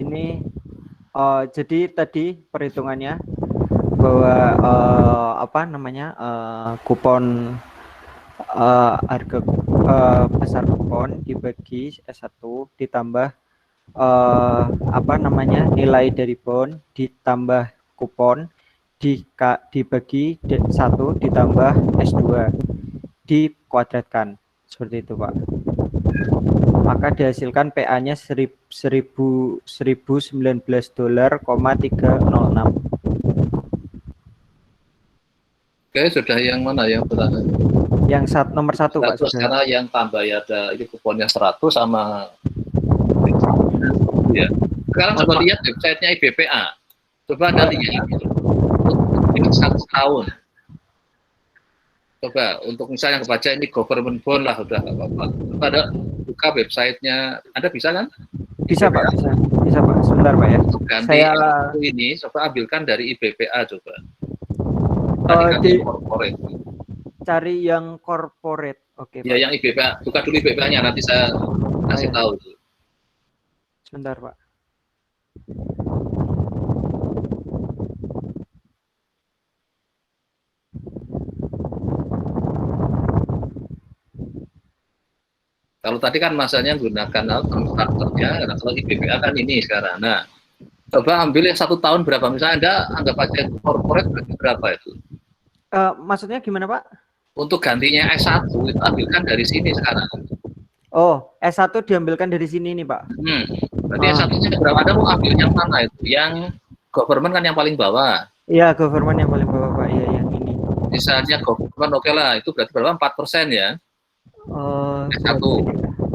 Ini jadi tadi perhitungannya bahwa kupon harga besar kupon dibagi S1 ditambah nilai dari bond ditambah kupon dibagi 1 ditambah S2. dikuadratkan. Seperti itu, Pak. Maka dihasilkan PA-nya $1.019,306. Oke, sudah yang mana yang pertama? Yang nomor 1, Pak. Terus Sudah. karena yang tambah ya ada ini kuponnya 100 sama ya. Sekarang coba lihat websitenya IBPA. Coba Anda lihat untuk 1 tahun. Coba untuk misalnya kebaca ini government bond lah udah nggak apa-apa. Coba Anda buka websitenya, Anda bisa kan? Bisa, Pak. Bisa, Pak. Sebentar, Pak ya. Untuk ganti ini, coba ambilkan dari IBPA coba. Tadi corporate. Cari yang corporate. Oke, ya, Pak. yang IBPA. Buka dulu IBPA-nya, nanti saya kasih tahu. Sebentar, Pak. Kalau tadi kan masanya gunakan strukturnya, kalau IBPA kan ini sekarang. Nah, coba ambil yang 1 tahun berapa? Misalnya Anda anggap aja corporate berapa itu? Maksudnya gimana, Pak? Untuk gantinya S1 itu ambilkan dari sini sekarang. Oh, S1 diambilkan dari sini nih, Pak. Berarti S1-nya berapa? Anda mau ambil yang mana itu? Yang government kan yang paling bawah. Iya, government yang paling bawah, Pak. Iya, yang ini. Misalnya government oke lah, itu berarti berapa? 4% ya? S1.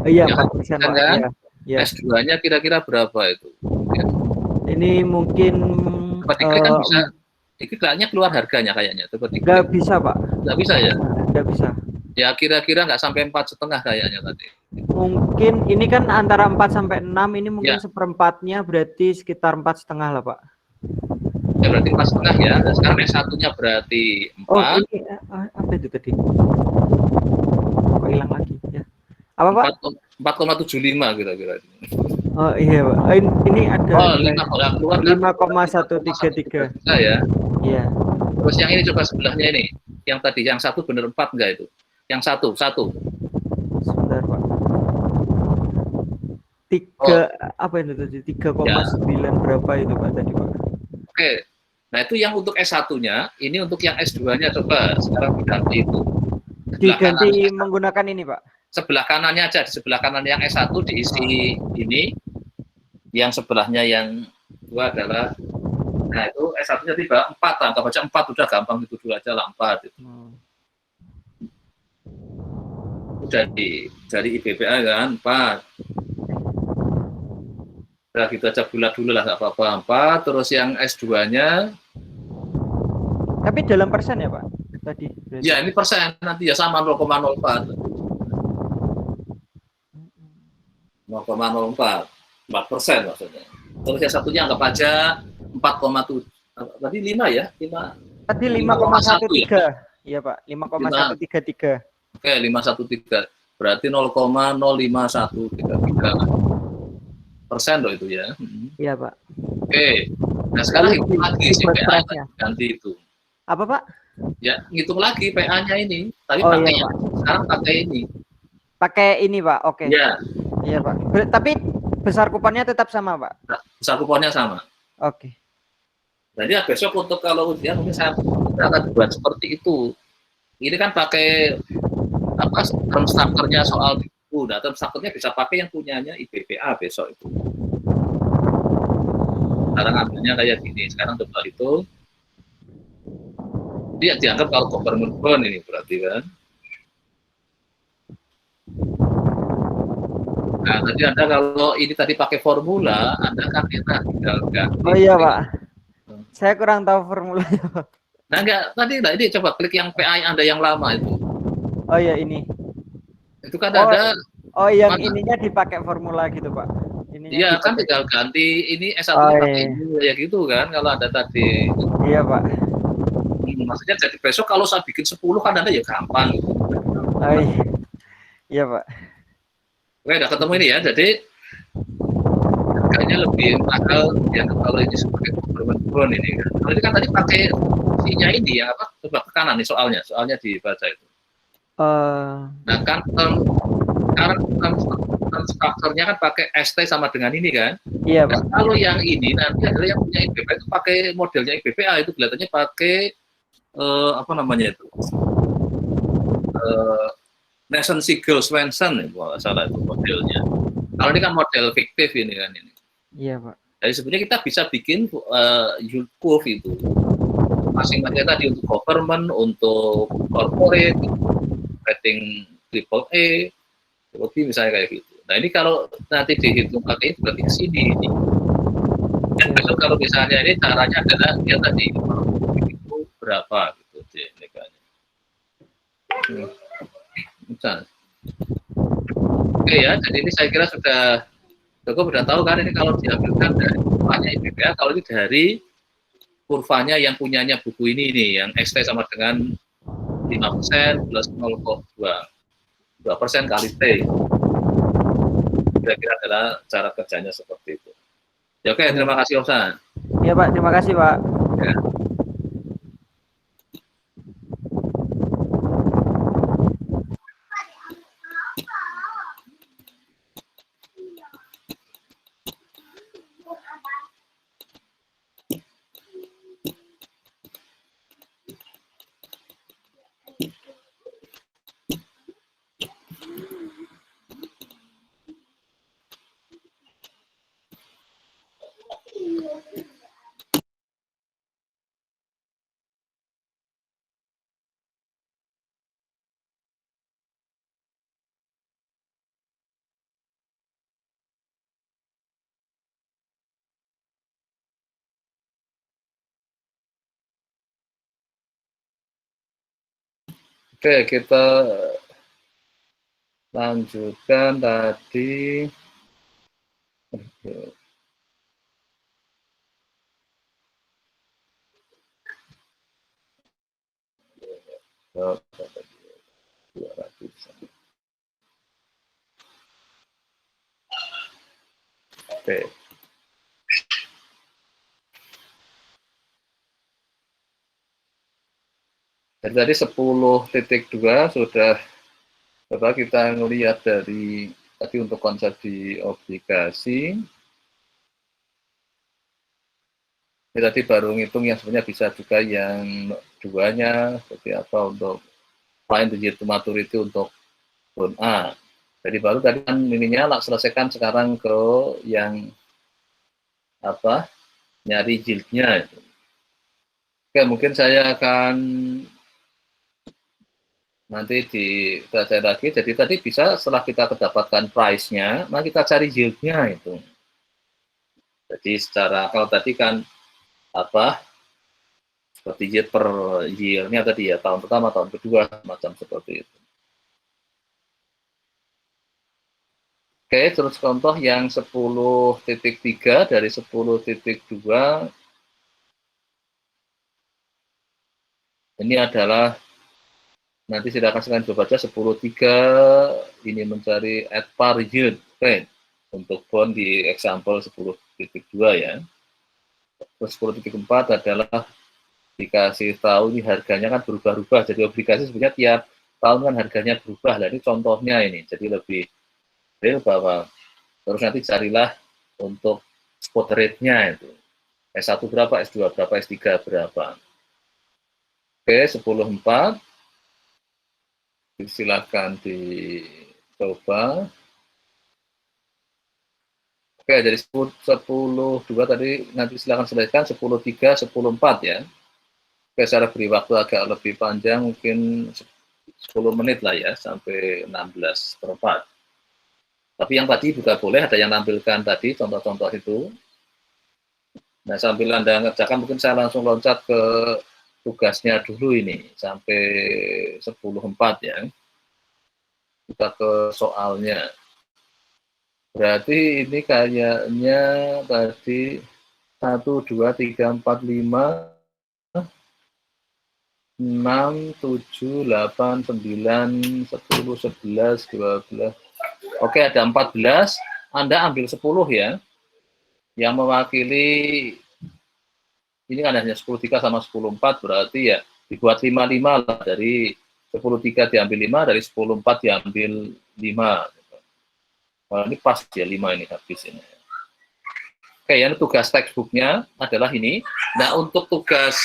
Iya, ya, 4% Pak. Kan? Ya. S2-nya kira-kira berapa itu? Ya. Ini mungkin kan bisa kayaknya keluar harganya kayaknya. Nggak bisa, Pak. Nggak bisa ya? Nggak bisa. Ya kira-kira nggak sampai 4,5 kayaknya tadi. Mungkin ini kan antara 4 sampai 6, ini mungkin seperempatnya berarti sekitar 4,5 lah, Pak. Ya berarti 4,5 ya. Dan sekarang S1-nya berarti 4. Oh, ini apa itu tadi? Kok hilang lagi ya? Apa, Pak? 4,75 kira-kira. Oh iya, Pak. Ini ada 5,133 ya. Iya. Terus yang ini coba sebelahnya ini. Yang tadi yang 1 bener 4 enggak itu? Yang 1. Sebentar, Pak. 3 apa itu tadi? 3,9 berapa itu, Pak, tadi, Pak? Oke. Nah, itu yang untuk S1-nya, ini untuk yang S2-nya coba sekarang diganti itu. Diganti menggunakan ini, Pak. Sebelah kanannya aja, di sebelah kanan yang S1 diisi ini. Yang sebelahnya yang 2 adalah, nah itu S1-nya tiba 4, anggap aja 4, udah gampang itu dulu aja lah 4 itu. Udah dari IBPA kan 4. Udah gitu aja bulat dulu lah, nggak apa-apa 4. Terus yang S2-nya. Tapi dalam persen ya, Pak? Tadi. Ya ini persen nanti ya sama 0,04. 0,04. 4% maksudnya. Terus yang satunya anggap aja 4,7. Tadi 5 ya? 5. Tadi 5,13. Iya, Pak. 5,133. Oke, 513. Berarti 0,05133% loh itu ya. Iya, Pak. Oke. Nah, sekarang hitung lagi si PA-nya ganti itu. Apa, Pak? Ya, ngitung lagi PA-nya ini. Tapi pakai iya, sekarang pakai ini. Pakai ini, Pak. Oke. Iya. Iya, Pak. Tapi besar kuponnya tetap sama, Pak? Besar kuponnya sama. Oke. Jadi ya besok untuk kalau ujian mungkin saya akan buat seperti itu. Ini kan pakai apa term structure-nya soal buku. Nah, term structure-nya bisa pakai yang punyanya IBPA besok itu. Sekarang ambilnya kayak gini. Sekarang coba itu. Dia dianggap kalau government bond ini berarti kan. Nah, tadi Anda kalau ini tadi pakai formula, Anda kan enak tinggal ganti. Oh iya, Pak. Saya kurang tahu formulanya. Nah, enggak, tadi enggak, ini coba klik yang PA Anda yang lama itu. Oh iya, ini. Itu kan ada. Oh, yang ininya dipakai formula gitu, Pak. Iya, kan tinggal ganti ini S1-nya pakai ini, ya gitu kan, kalau Anda tadi. Iya, Pak. Maksudnya jadi besok kalau saya bikin 10 kan Anda ya gampang. Oh iya. Iya, Pak. Oke, udah ketemu ini ya, jadi harganya lebih mahal ya kalau ini sebagai government bond ini kan. Kalau ini kan tadi pakai fungsinya ini ya apa? Coba ke kanan nih soalnya dibaca itu. Nah kan sekarang strukturnya kan pakai ST sama dengan ini kan. Iya, Pak. Nah, kalau yang ini nanti adalah yang punya IBPA itu pakai modelnya IBPA itu kelihatannya pakai apa namanya itu? Nelson Sigel Swenson ya, kalau nggak salah itu modelnya. Kalau ini kan model fiktif ini kan ini. Iya, Pak. Jadi sebenarnya kita bisa bikin yield curve itu masing-masing tadi untuk government, untuk corporate, rating triple A, lebih misalnya kayak gitu. Nah ini kalau nanti dihitung pakai itu berarti ke sini ini. Dan besok kalau misalnya ini caranya adalah dia tadi itu berapa gitu JNK-nya. Misal. Oke ya, jadi ini saya kira sudah cukup, sudah tahu kan ini kalau diambilkan dari kurvanya IBPA, kalau ini dari kurvanya yang punyanya buku ini nih, yang XT sama dengan 5% plus 0,2% kali T. Kira-kira adalah cara kerjanya seperti itu. Ya, oke, terima kasih Om San. Iya, Pak, terima kasih, Pak. Ya. Oke, kita lanjutkan tadi. Oke. Jadi tadi 10.2 sudah coba kita melihat dari tadi untuk konsep di obligasi. Ini tadi baru ngitung yang sebenarnya bisa juga yang duanya seperti apa untuk find the yield to maturity untuk bond A. Jadi baru tadi kan ininya selesaikan sekarang ke yang apa nyari yieldnya. Oke, mungkin saya akan nanti dibaca lagi. Jadi tadi bisa setelah kita kedapatkan price-nya, maka kita cari yield-nya itu. Jadi secara kalau tadi kan apa seperti yield per year-nya tadi ya, tahun pertama, tahun kedua, macam seperti itu. Oke, terus contoh yang 10.3 dari 10.2 ini adalah nanti silakan sekalian coba baca 10.3 ini mencari at par yield rate untuk bond di example 10.2 ya. Terus 10.4 adalah dikasih tahu ini harganya kan berubah-ubah, jadi obligasi sebenarnya tiap tahun kan harganya berubah. Nah ini contohnya ini, jadi lebih real bahwa terus nanti carilah untuk spot rate-nya itu. S1 berapa, S2 berapa, S3 berapa. Oke, 10.4 silahkan dicoba. Oke, dari 10.2 tadi nanti silahkan selesaikan 10.3, 10.4 ya. Oke, saya beri waktu agak lebih panjang, mungkin 10 menit lah ya, sampai 16/4. Tapi yang tadi juga boleh, ada yang nampilkan tadi contoh-contoh itu. Nah, sambil Anda ngerjakan, mungkin saya langsung loncat ke tugasnya dulu ini, sampai 10.4 ya. Kita ke soalnya. Berarti ini kayaknya tadi 1, 2, 3, 4, 5, 6, 7, 8, 9, 10, 11, 12. Oke, ada 14. Anda ambil 10 ya. Yang mewakili ini kan hanya 10.3 sama 10.4, berarti ya dibuat 55 lah, dari 10.3 diambil 5, dari 10.4 diambil 5. Nah, ini pas ya 5 ini habis ini. Oke, yang tugas textbooknya adalah ini. Nah, untuk tugas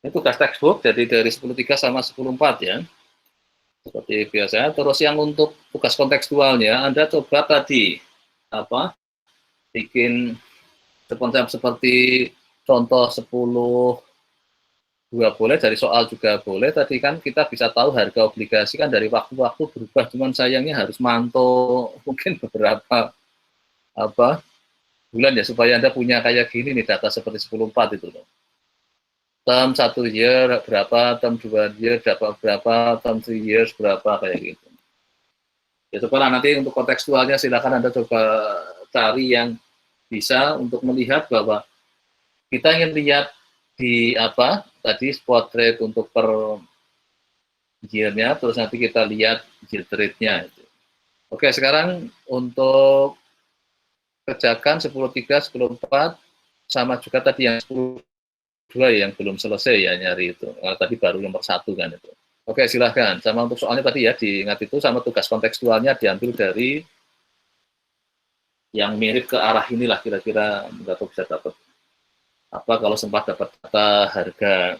Ini tugas textbook, jadi dari 10.3 sama 10.4 ya. Seperti biasa. Terus yang untuk tugas kontekstualnya, Anda coba tadi bikin konsep seperti contoh 10 boleh, dari soal juga boleh. Tadi kan kita bisa tahu harga obligasi kan dari waktu-waktu berubah, cuman sayangnya harus mantau mungkin beberapa bulan ya, supaya Anda punya kayak gini nih data seperti 10.4 itu loh. Term 1 year berapa, term 2 year berapa, term 3 years berapa, kayak gitu. Ya coba nanti untuk kontekstualnya silakan Anda coba cari yang bisa untuk melihat bahwa kita ingin lihat di tadi spot rate untuk per year-nya, terus nanti kita lihat yield rate-nya. Oke, sekarang untuk kerjakan 10.3, 10.4, sama juga tadi yang 10.2 yang belum selesai ya nyari itu. Tadi baru nomor 1 kan itu. Oke, silahkan. Sama untuk soalnya tadi ya, diingat itu, sama tugas kontekstualnya diambil dari yang mirip ke arah inilah, kira-kira nggak tahu bisa dapat kalau sempat dapat data harga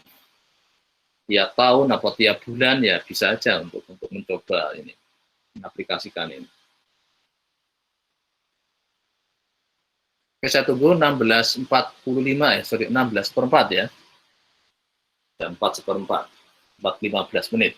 tiap tahun atau tiap bulan ya bisa aja untuk mencoba ini, mengaplikasikan ini. Oke, saya tunggu 16.45 ya, sorry 16/4 ya. Jam 4:15, 4:15 menit.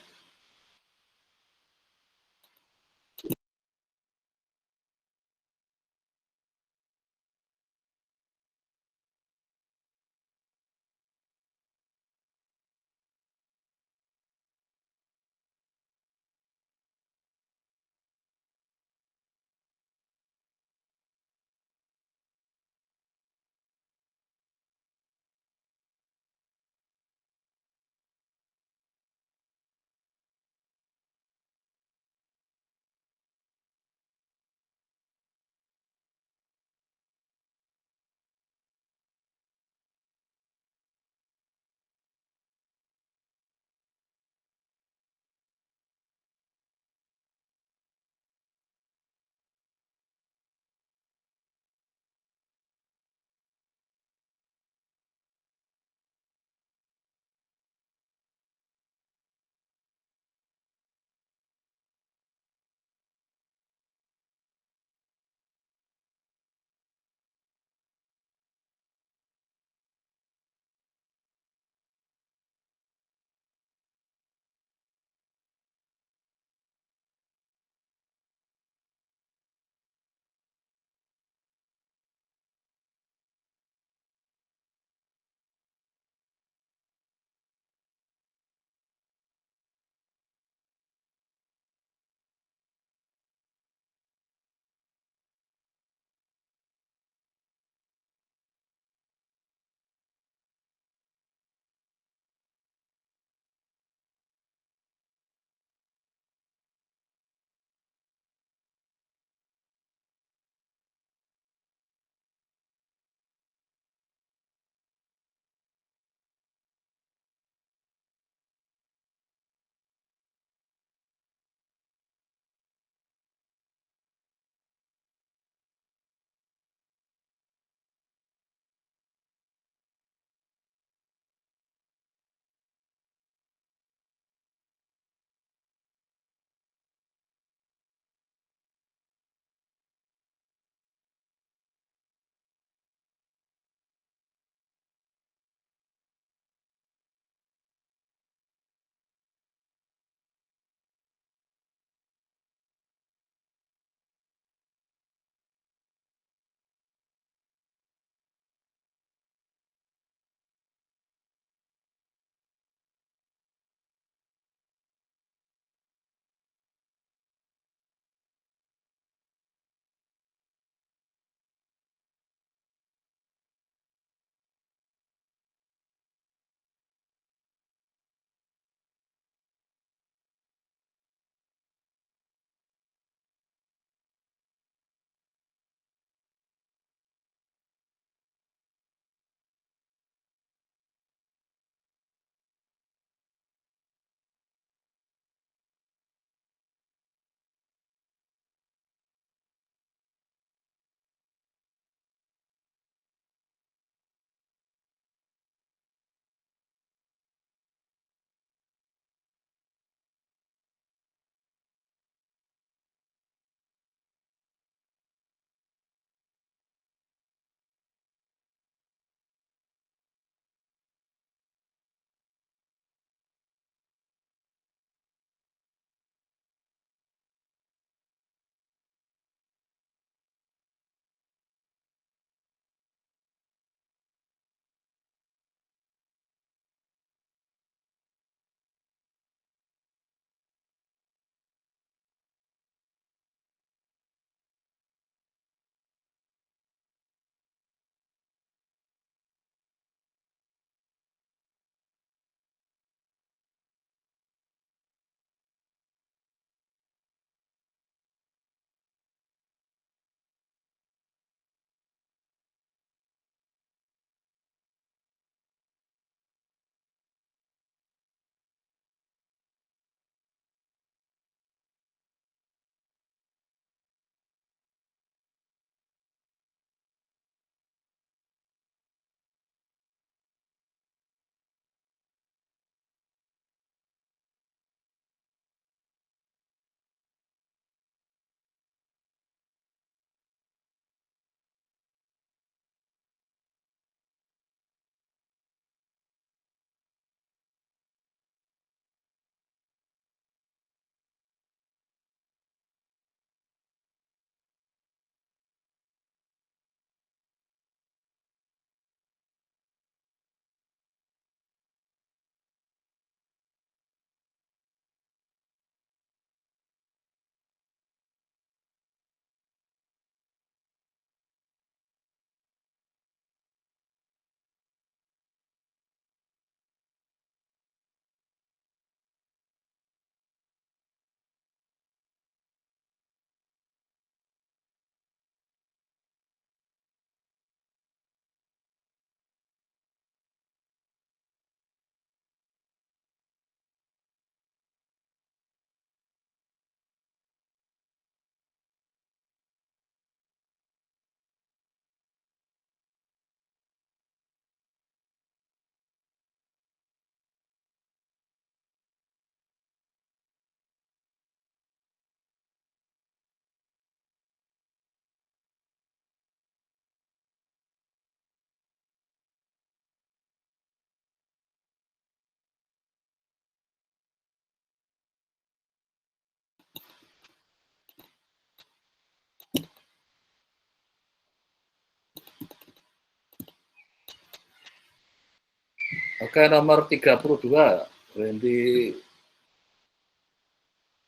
Oke, nomor 32, Wendy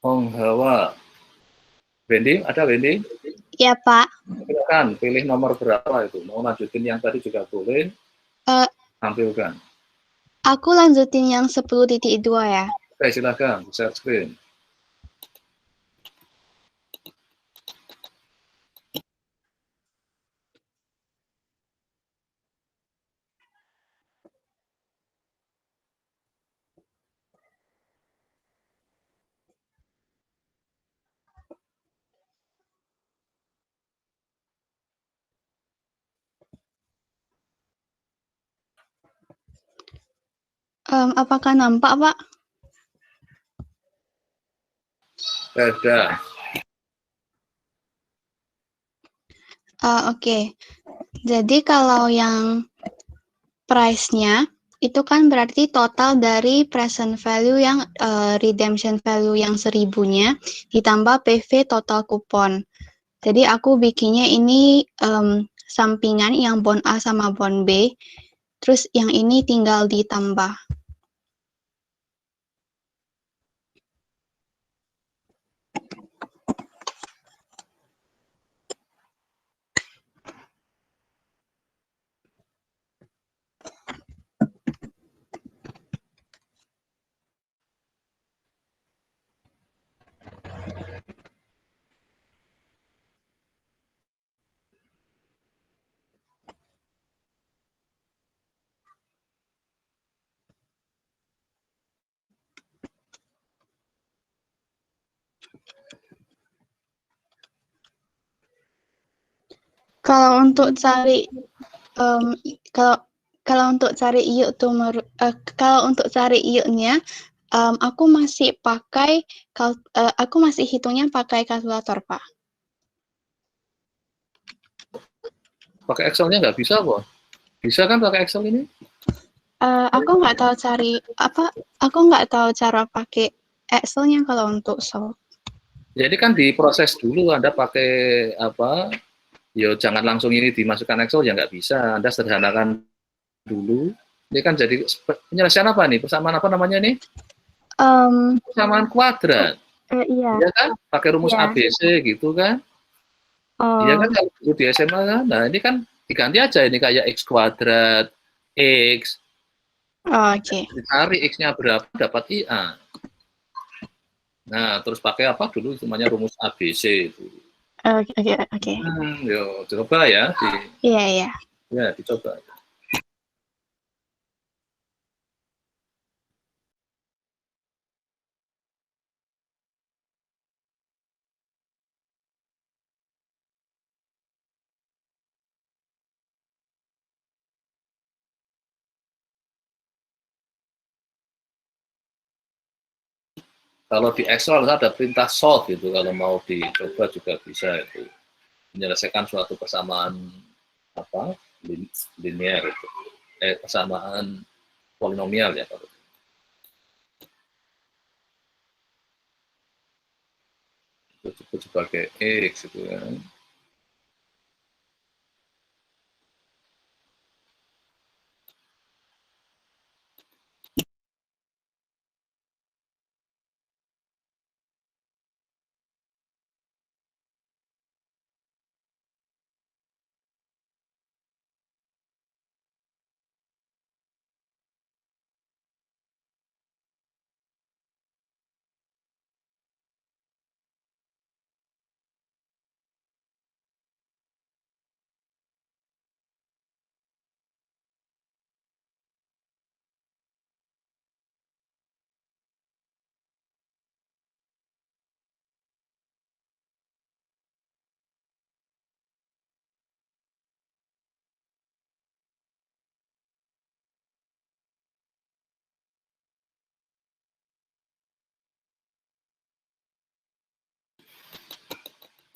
Honghawa. Wendy, ada Wendy? Ya, Pak. Silakan pilih nomor berapa itu. Mau lanjutin yang tadi juga boleh. Tampilkan. Aku lanjutin yang 10.2 ya. Oke, silakan share screen. Apakah nampak, Pak? Sudah. Oke. Jadi kalau yang price-nya itu kan berarti total dari present value yang redemption value yang 1000-nya ditambah PV total kupon. Jadi aku bikinnya ini sampingan yang bond A sama bond B, terus yang ini tinggal ditambah. Kalau untuk cari kalau untuk cari yield kalau untuk cari yield-nya aku masih pakai aku masih hitungnya pakai kalkulator, Pak. Pakai Excel-nya nggak bisa kok. Bisa kan pakai Excel ini? Aku nggak tahu aku nggak tahu cara pakai Excel-nya kalau untuk sold. Jadi kan diproses dulu, Anda pakai apa? Ya jangan langsung ini dimasukkan Excel, ya nggak bisa. Anda sederhanakan dulu. Ini kan jadi penyelesaian apa nih? Persamaan apa namanya nih? Persamaan kuadrat. Iya. Ya kan? Pakai rumus Iya. ABC gitu kan? Iya kan kalau dulu di SMA kan? Nah ini kan diganti aja ini kayak X kuadrat, X. Oke. Dicari X-nya berapa, dapat IA. Nah, terus pakai apa dulu? Namanya rumus ABC itu. Oke. Yo, coba ya. Iya. Ya, dicoba. Kalau di Excel ada perintah solve gitu, kalau mau dicoba juga bisa itu menyelesaikan suatu persamaan apa linear itu, persamaan polinomial ya kalau itu disebut sebagai X gitu kan.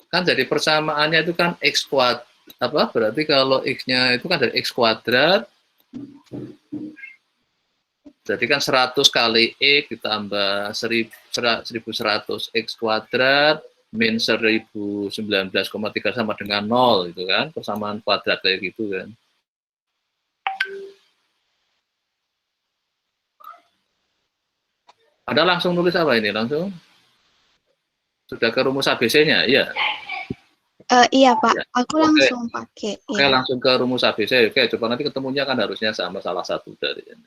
Kan jadi persamaannya itu kan X kuadrat, apa berarti kalau X-nya itu kan dari X kuadrat, jadi kan 100 kali X ditambah 1100 X kuadrat min 1019,3 sama dengan 0 itu kan, persamaan kuadrat kayak gitu kan. Anda langsung nulis apa ini? Langsung sudah ke rumus ABC-nya? Iya. Iya Pak, Ya. aku Oke. langsung pakai. Oke, Ya. langsung ke rumus ABC. Oke, coba nanti ketemunya kan harusnya sama salah satu dari ini.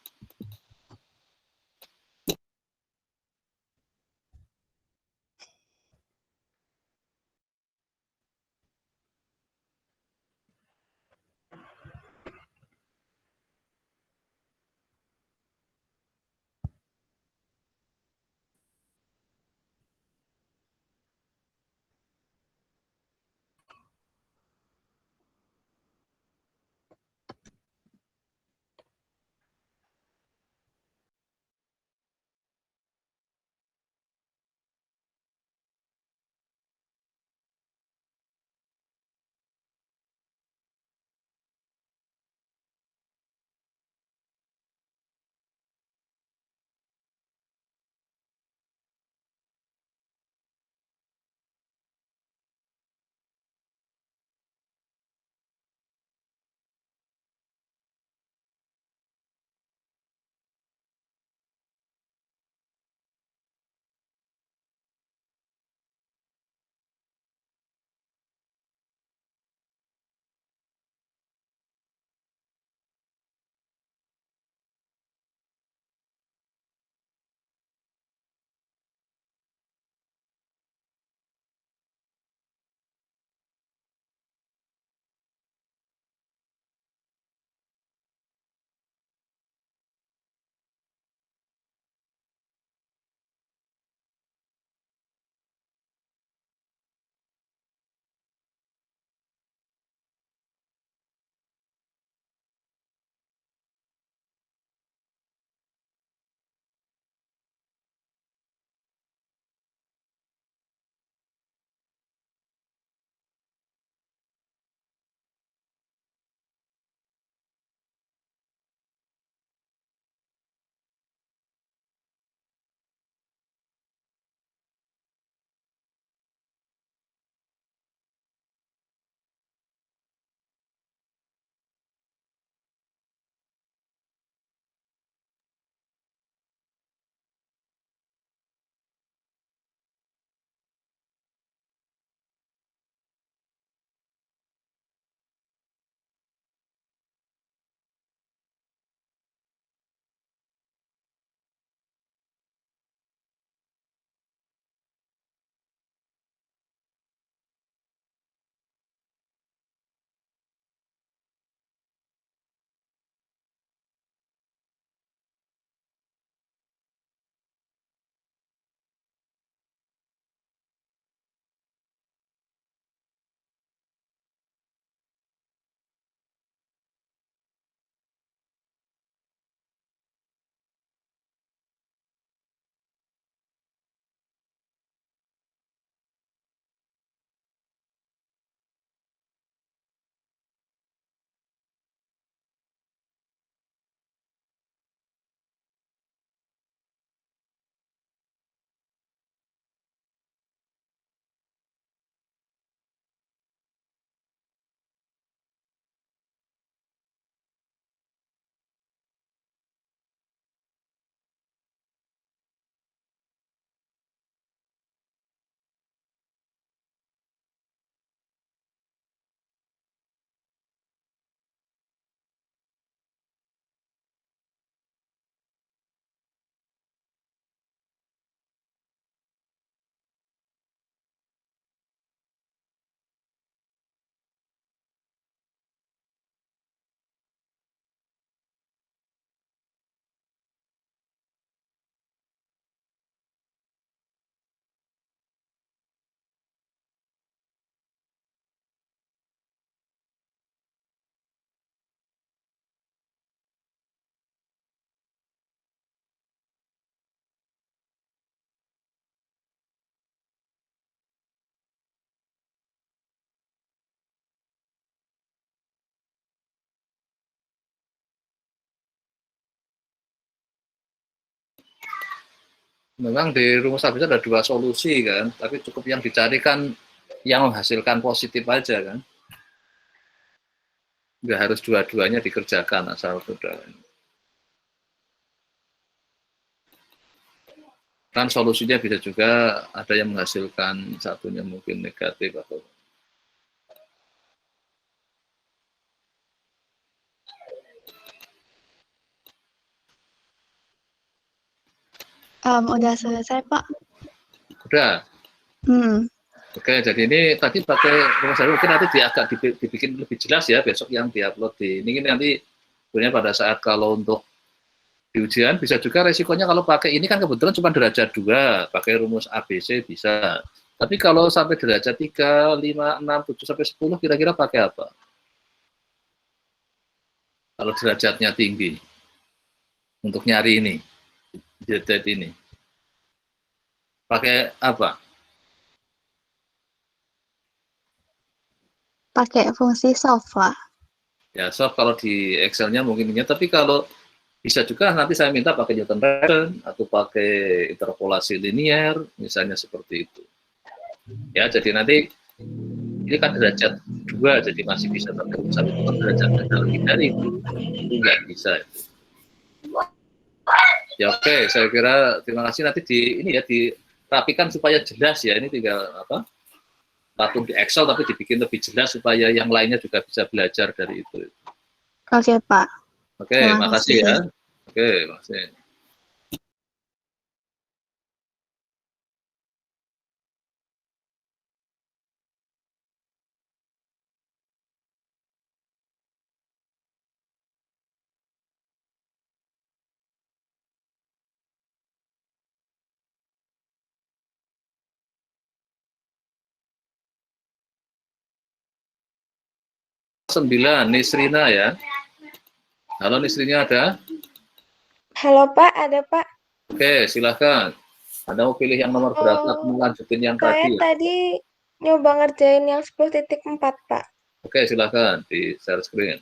Memang di rumus ABC ada dua solusi kan, tapi cukup yang dicari kan yang menghasilkan positif aja kan. Nggak harus dua-duanya dikerjakan asal sudah. kan solusinya bisa juga ada yang menghasilkan satunya mungkin negatif atau Udah selesai, Pak. udah. Oke, jadi ini tadi pakai rumus saya mungkin nanti agak dibikin lebih jelas ya besok yang diupload di ini nanti sebenarnya pada saat kalau untuk di ujian bisa juga resikonya kalau pakai ini kan kebetulan cuma derajat 2, pakai rumus ABC bisa. Tapi kalau sampai derajat 3, 5, 6, 7 sampai 10 kira-kira pakai apa? Kalau derajatnya tinggi. Untuk nyari ini. Derajat ini. Pakai apa? Pakai fungsi solve, Pak. Ya, solve kalau di Excel-nya mungkin ini, tapi kalau bisa juga nanti saya minta pakai Newton Raphson atau pakai interpolasi linear, misalnya seperti itu. Ya, jadi nanti ini kan derajat 2, jadi masih bisa terkait sampai derajat lebih dari itu nggak bisa. Ya oke, saya kira terima kasih nanti ini ya dirapikan supaya jelas ya, ini tinggal apa? Patung di Excel tapi dibikin lebih jelas supaya yang lainnya juga bisa belajar dari itu. Oke, Pak. Oke, Terima makasih ya. kasih. Oke, makasih. Sembilan, Nisrina ya. Halo Nisrina ada? Halo Pak, ada Pak. Oke, silahkan. Anda mau pilih yang nomor berapa? Mau lanjutin yang Saya tadi? tadi nyoba ngerjain yang 10.4 Pak. Oke, silahkan di share screen.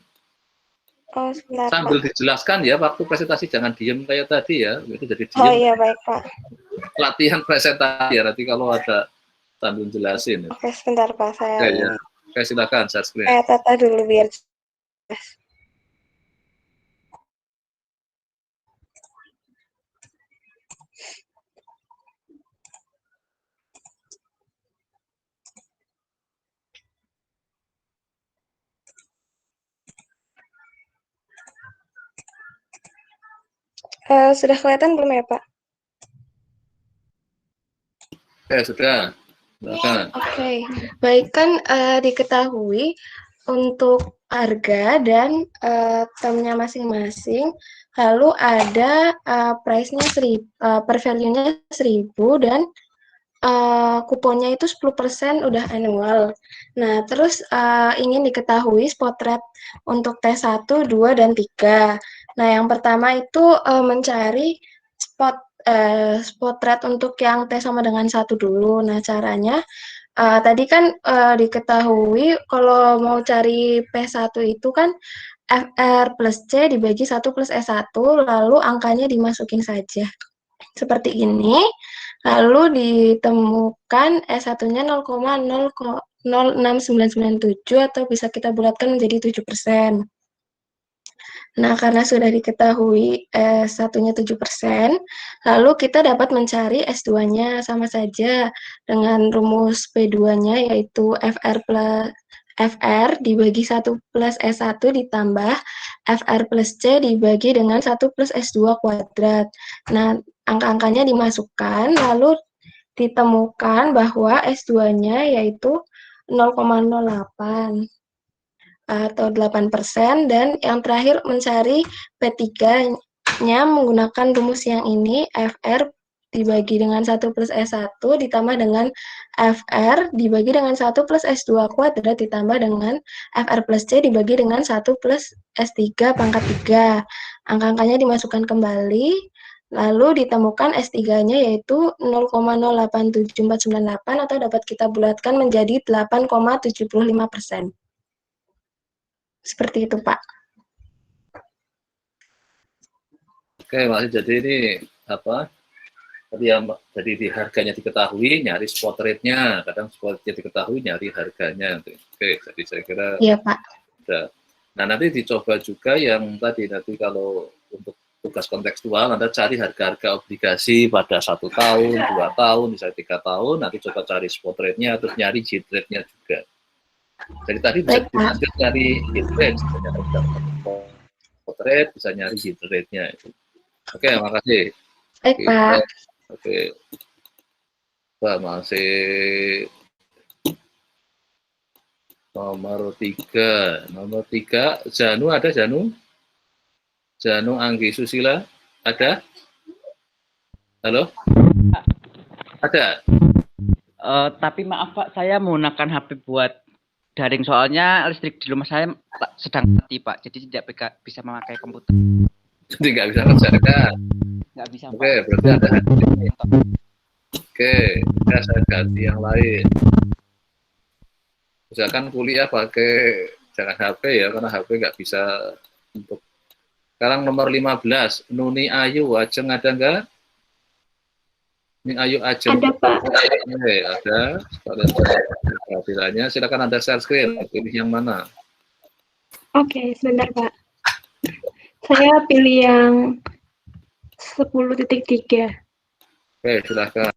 Oh, sebentar Sambil Pak. dijelaskan ya, waktu presentasi jangan diem kayak tadi ya. Itu jadi diem. Oh iya, baik Pak. Latihan presentasi ya, nanti kalau ada sambil jelasin. Oke, sebentar Pak. Saya Oke, ya. Oke, silakan share screen. tata dulu biar jelas. Sudah kelihatan belum ya Pak? Oke, sudah. Silakan. Oke, baik kan diketahui untuk harga dan termnya masing-masing, lalu ada price-nya per value-nya 1.000 dan kuponnya itu 10% udah annual. Nah, terus ingin diketahui spot rate untuk T1, 2, dan 3. Nah, yang pertama itu mencari spot rate untuk yang T sama dengan 1 dulu. Nah, caranya tadi kan diketahui kalau mau cari P1 itu kan FR plus C dibagi 1 plus S1, lalu angkanya dimasukin saja. Seperti ini. Lalu ditemukan S1-nya 0,06997 atau bisa kita bulatkan menjadi 7%. Nah, karena sudah diketahui S1-nya 7%, lalu kita dapat mencari S2-nya sama saja dengan rumus P2-nya yaitu FR dibagi 1 plus S1 ditambah FR plus C dibagi dengan 1 plus S2 kuadrat. Nah, angka-angkanya dimasukkan, lalu ditemukan bahwa S2-nya yaitu 0,08 atau 8%, dan yang terakhir mencari P3-nya menggunakan rumus yang ini, FR dibagi dengan 1 plus S1 ditambah dengan FR dibagi dengan 1 plus S2 kuadrat ditambah dengan FR plus C dibagi dengan 1 plus S3 pangkat 3. Angka-angkanya dimasukkan kembali, lalu ditemukan S3-nya yaitu 0,087498 atau dapat kita bulatkan menjadi 8,75%. Seperti itu, Pak. Oke, masih jadi ini apa? Tadi yang jadi di harganya diketahui, nyari spot rate-nya. Kadang spot rate-nya diketahui, nyari harganya. Oke, jadi saya kira Iya, Pak. sudah. Nah, nanti dicoba juga yang tadi nanti kalau untuk tugas kontekstual, Anda cari harga-harga obligasi pada 1 tahun, 2 tahun, misalnya 3 tahun, nanti coba cari spot rate-nya, terus nyari yield rate-nya juga. Jadi tadi bisa Baik, Pak. lanjut nyari yield rate, bisa nyari spot rate, bisa nyari yield rate-nya. Oke, makasih. Baik, Pak. Oke. Pak, masih nomor 3. Nomor 3, Janu ada, Janu? Janu Anggi Susila, ada? Halo? Ada? Tapi maaf Pak, saya menggunakan HP buat daring, soalnya listrik di rumah saya sedang mati Pak, jadi tidak bisa memakai komputer. Jadi nggak bisa kerjakan? Nggak bisa Pak. Oke, berarti ada. Oke, ya saya ganti yang lain. Misalkan kuliah pakai, jangan HP ya, karena HP nggak bisa untuk. Sekarang nomor 15, Nuni Ayu Ajeng ada nggak? Ini Ayu Ajeng. Ada, Pak. Oke, ada. Perhatiannya, silakan Anda share screen. Pilih yang mana? Oke, sebentar, Pak. Saya pilih yang 10.3. Oke, silakan.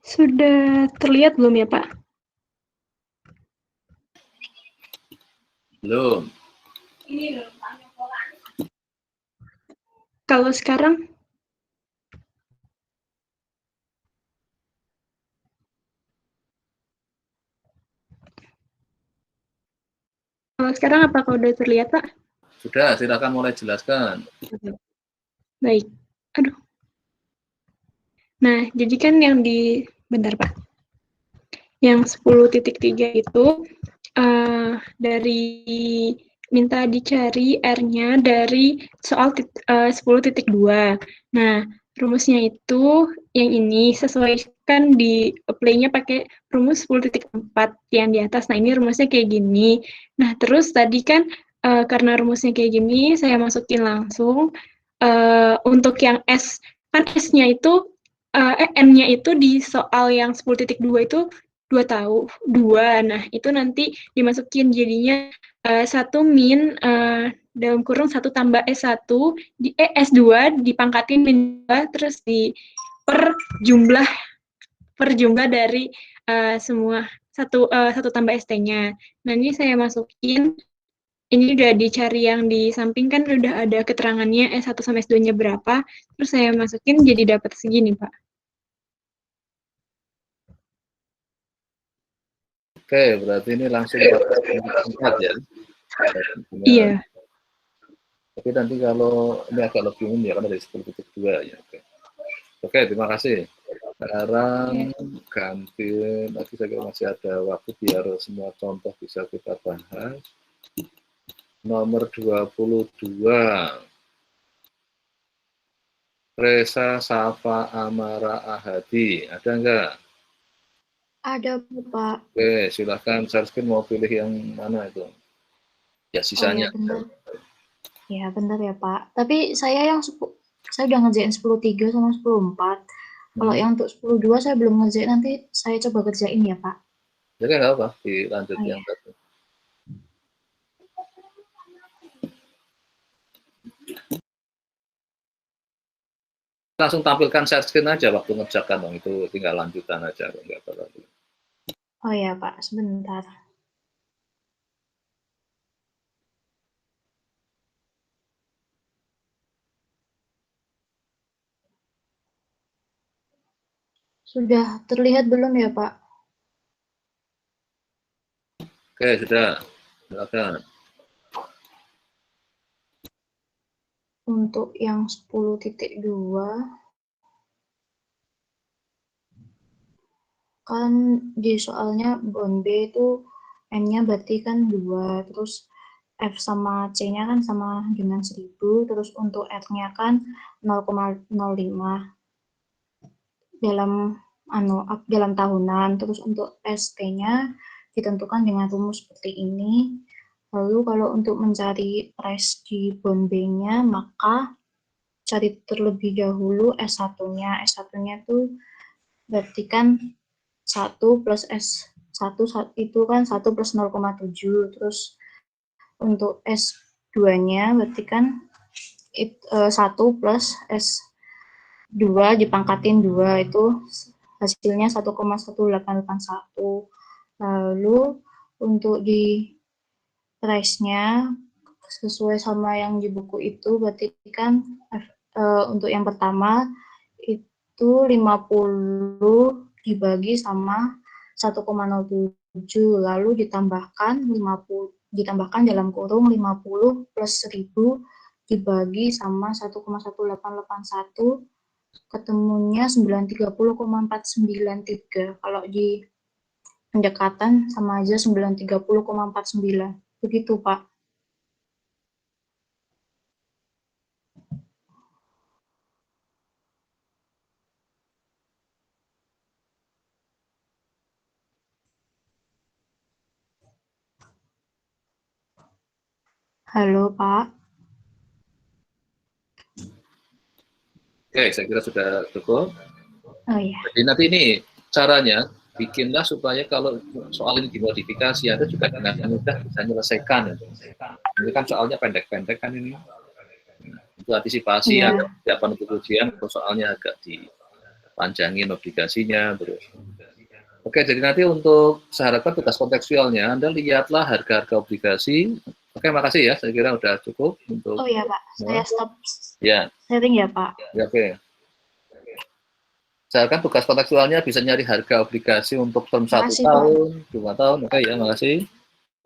Sudah terlihat belum ya, Pak? Belum. Kalau sekarang? Kalau sekarang apakah udah terlihat, Pak? Sudah, silakan mulai jelaskan. Baik. Aduh. Nah, jadi kan yang bentar, Pak. Yang 10.3 itu dari minta dicari R-nya dari soal 10.2. Nah, rumusnya itu yang ini sesuaikan di apply-nya pakai rumus 10.4 yang di atas. Nah, ini rumusnya kayak gini. Nah, terus tadi kan karena rumusnya kayak gini, saya masukin langsung untuk yang S, kan S-nya itu N-nya itu di soal yang 10.2 itu 2. Nah, itu nanti dimasukin jadinya 1 min dalam kurung 1 tambah S1 S2 dipangkatin min 2 terus per jumlah dari semua 1 tambah ST-nya. Nah, ini saya masukin, ini udah dicari yang di samping kan udah ada keterangannya S1 sama S2-nya berapa, terus saya masukin jadi dapat segini, Pak. Oke, berarti ini langsung tempat ya. Iya. Tapi nanti kalau ini agak lebih umum ya, karena dari 10.2 ya. Oke, terima kasih. Sekarang ganti, nanti saya masih ada waktu biar semua contoh bisa kita bahas. Nomor 22. Resa Safa Amara Ahadi, ada enggak? Ada, Pak. Oke, silahkan share screen, mau pilih yang mana itu? Ya, sisanya. Ya, bentar ya, Pak. Tapi saya udah ngerjain 10.3 sama 10.4. Kalau yang untuk 10.2 saya belum ngerjain, nanti saya coba kerjain ya, Pak. Jadi nggak apa, dilanjut yang satu. Langsung tampilkan share screen aja waktu ngerjakan dong, itu tinggal lanjutan aja, nggak apa-apa. Oh ya, Pak, sebentar. Sudah terlihat belum ya, Pak? Oke, sudah. Silakan. Untuk yang 10.2 kan di soalnya bond B itu N-nya berarti kan 2, terus F sama C-nya kan sama dengan 1000, terus untuk R-nya kan 0,05 dalam tahunan, terus untuk ST-nya ditentukan dengan rumus seperti ini. Lalu kalau untuk mencari price di bond B-nya, maka cari terlebih dahulu S1-nya. S1-nya tuh berarti kan 1 plus S1 itu kan 1 plus 0,7. Terus untuk S2-nya berarti kan 1 plus S2 dipangkatin 2 itu hasilnya 1,1881. Lalu untuk di price-nya sesuai sama yang di buku itu berarti kan untuk yang pertama itu 50 dibagi sama 1,07 lalu ditambahkan dalam kurung 50 plus 1000 dibagi sama 1,1881 ketemunya 930,493. Kalau di pendekatan sama aja 930,49. Begitu, Pak. Halo, Pak. Oke, saya kira sudah cukup. Oh iya. Jadi nanti ini caranya bikinlah supaya kalau soal ini dimodifikasi Anda juga dengan mudah bisa menyelesaikan. Ini kan soalnya pendek-pendek kan ini. Itu antisipasi ada persiapan untuk ujian, kalau soalnya agak dipanjangin obligasinya terus. Oke, jadi nanti untuk saya harapkan tugas kontekstualnya Anda lihatlah harga-harga obligasi. Oke, makasih ya. Saya kira udah cukup untuk. Oh iya, Pak. Saya stop ya. sharing ya, Pak. Ya, oke. Saya kan tugas kontekstualnya bisa nyari harga obligasi untuk term 1 tahun, 2 tahun. Oke ya, makasih.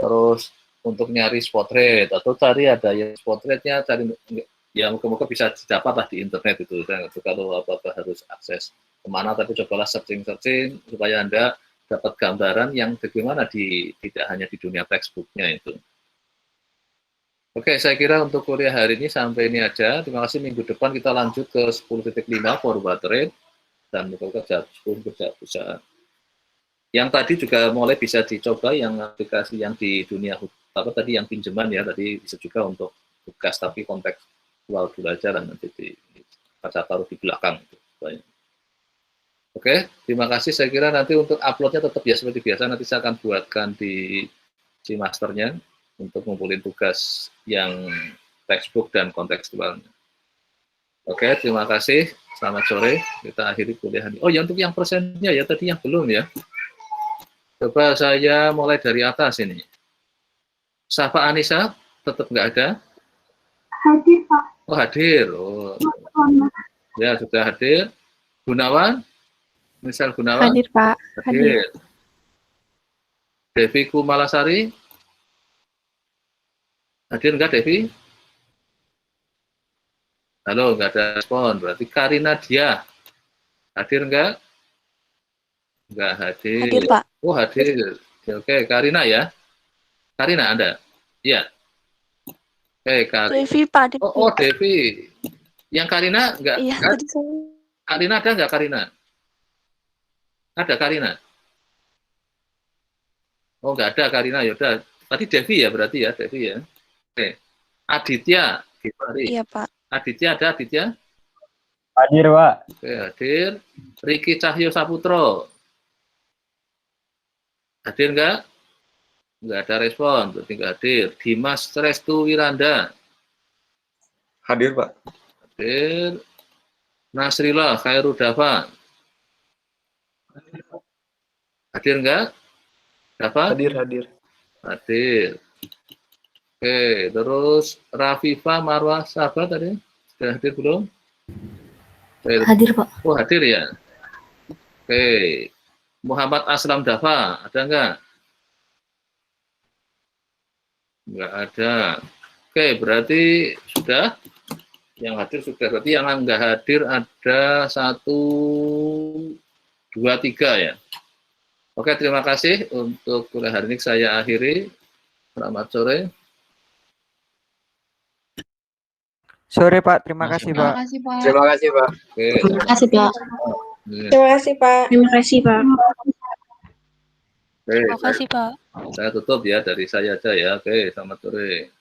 Terus untuk nyari spot rate atau cari ada yang spot rate-nya, cari ya moga-moga bisa didapat lah di internet itu. Saya nggak tahu kalau apa-apa harus akses kemana, tapi cobalah searching supaya Anda dapat gambaran yang bagaimana tidak hanya di dunia textbook-nya itu. Oke, saya kira untuk kuliah hari ini sampai ini aja. Terima kasih. Minggu depan kita lanjut ke 10.5 forward rate dan kerja 10 kerja perusahaan. Yang tadi juga mulai bisa dicoba yang aplikasi yang di dunia apa tadi yang pinjaman ya, tadi bisa juga untuk tugas tapi kontekstual dulu aja dan nanti saya taruh di belakang. Oke, terima kasih. Saya kira nanti untuk uploadnya tetap ya seperti biasa, nanti saya akan buatkan di Masternya untuk ngumpulin tugas yang textbook dan kontekstualnya. Oke, terima kasih. Selamat sore. Kita akhiri kuliah ini. Oh ya, untuk yang persennya ya tadi yang belum ya. Coba saya mulai dari atas ini. Safa Anissa tetap nggak ada? Hadir, Pak. Oh, hadir. Oh. Ya, sudah hadir. Gunawan? Misal Gunawan? Hadir, Pak. Hadir. Devi Kumalasari? Hadir nggak, Devi? Halo, nggak ada respon. Berarti Karina Dia. Hadir nggak? Nggak hadir. Hadir, Pak. Oh, hadir. Oke, Karina ya. Karina, Anda? Iya. Oke, Karina. Devi, Pak. Devi. Oh, Devi. Yang Karina nggak? Iya, tadi saya. Karina ada nggak, Karina? Ada, Karina? Oh, nggak ada, Karina. Yaudah. Tadi Devi ya, berarti ya, Devi ya. Oke. Aditya. Iya, Pak. Aditya ada, Aditya? Hadir, Pak. Oke, hadir. Riki Cahyo Saputro. Hadir nggak? Nggak ada respon, berarti nggak hadir. Dimas Restu Wiranda. Hadir, Pak. Hadir. Nasrillah Khairuddava. Hadir nggak? Dapat? Hadir. Hadir. Oke, terus Rafifa Marwah Sabah tadi sudah hadir belum? Hadir, Pak. Oh, hadir ya. Oke, Muhammad Aslam Dafa ada nggak? Nggak ada. Oke, berarti sudah. Yang hadir sudah. Berarti yang nggak hadir ada 1, 2, 3 ya. Oke, terima kasih untuk kuliah hari ini saya akhiri. Selamat sore. Sore, Pak. Terima kasih, Pak. Terima kasih, Pak. Terima kasih, Pak. Oke. Terima kasih, Pak. Terima kasih, Pak. Terima kasih, Pak. Oke, Terima kasih, Pak. saya tutup ya dari saya aja ya. Oke, selamat sore.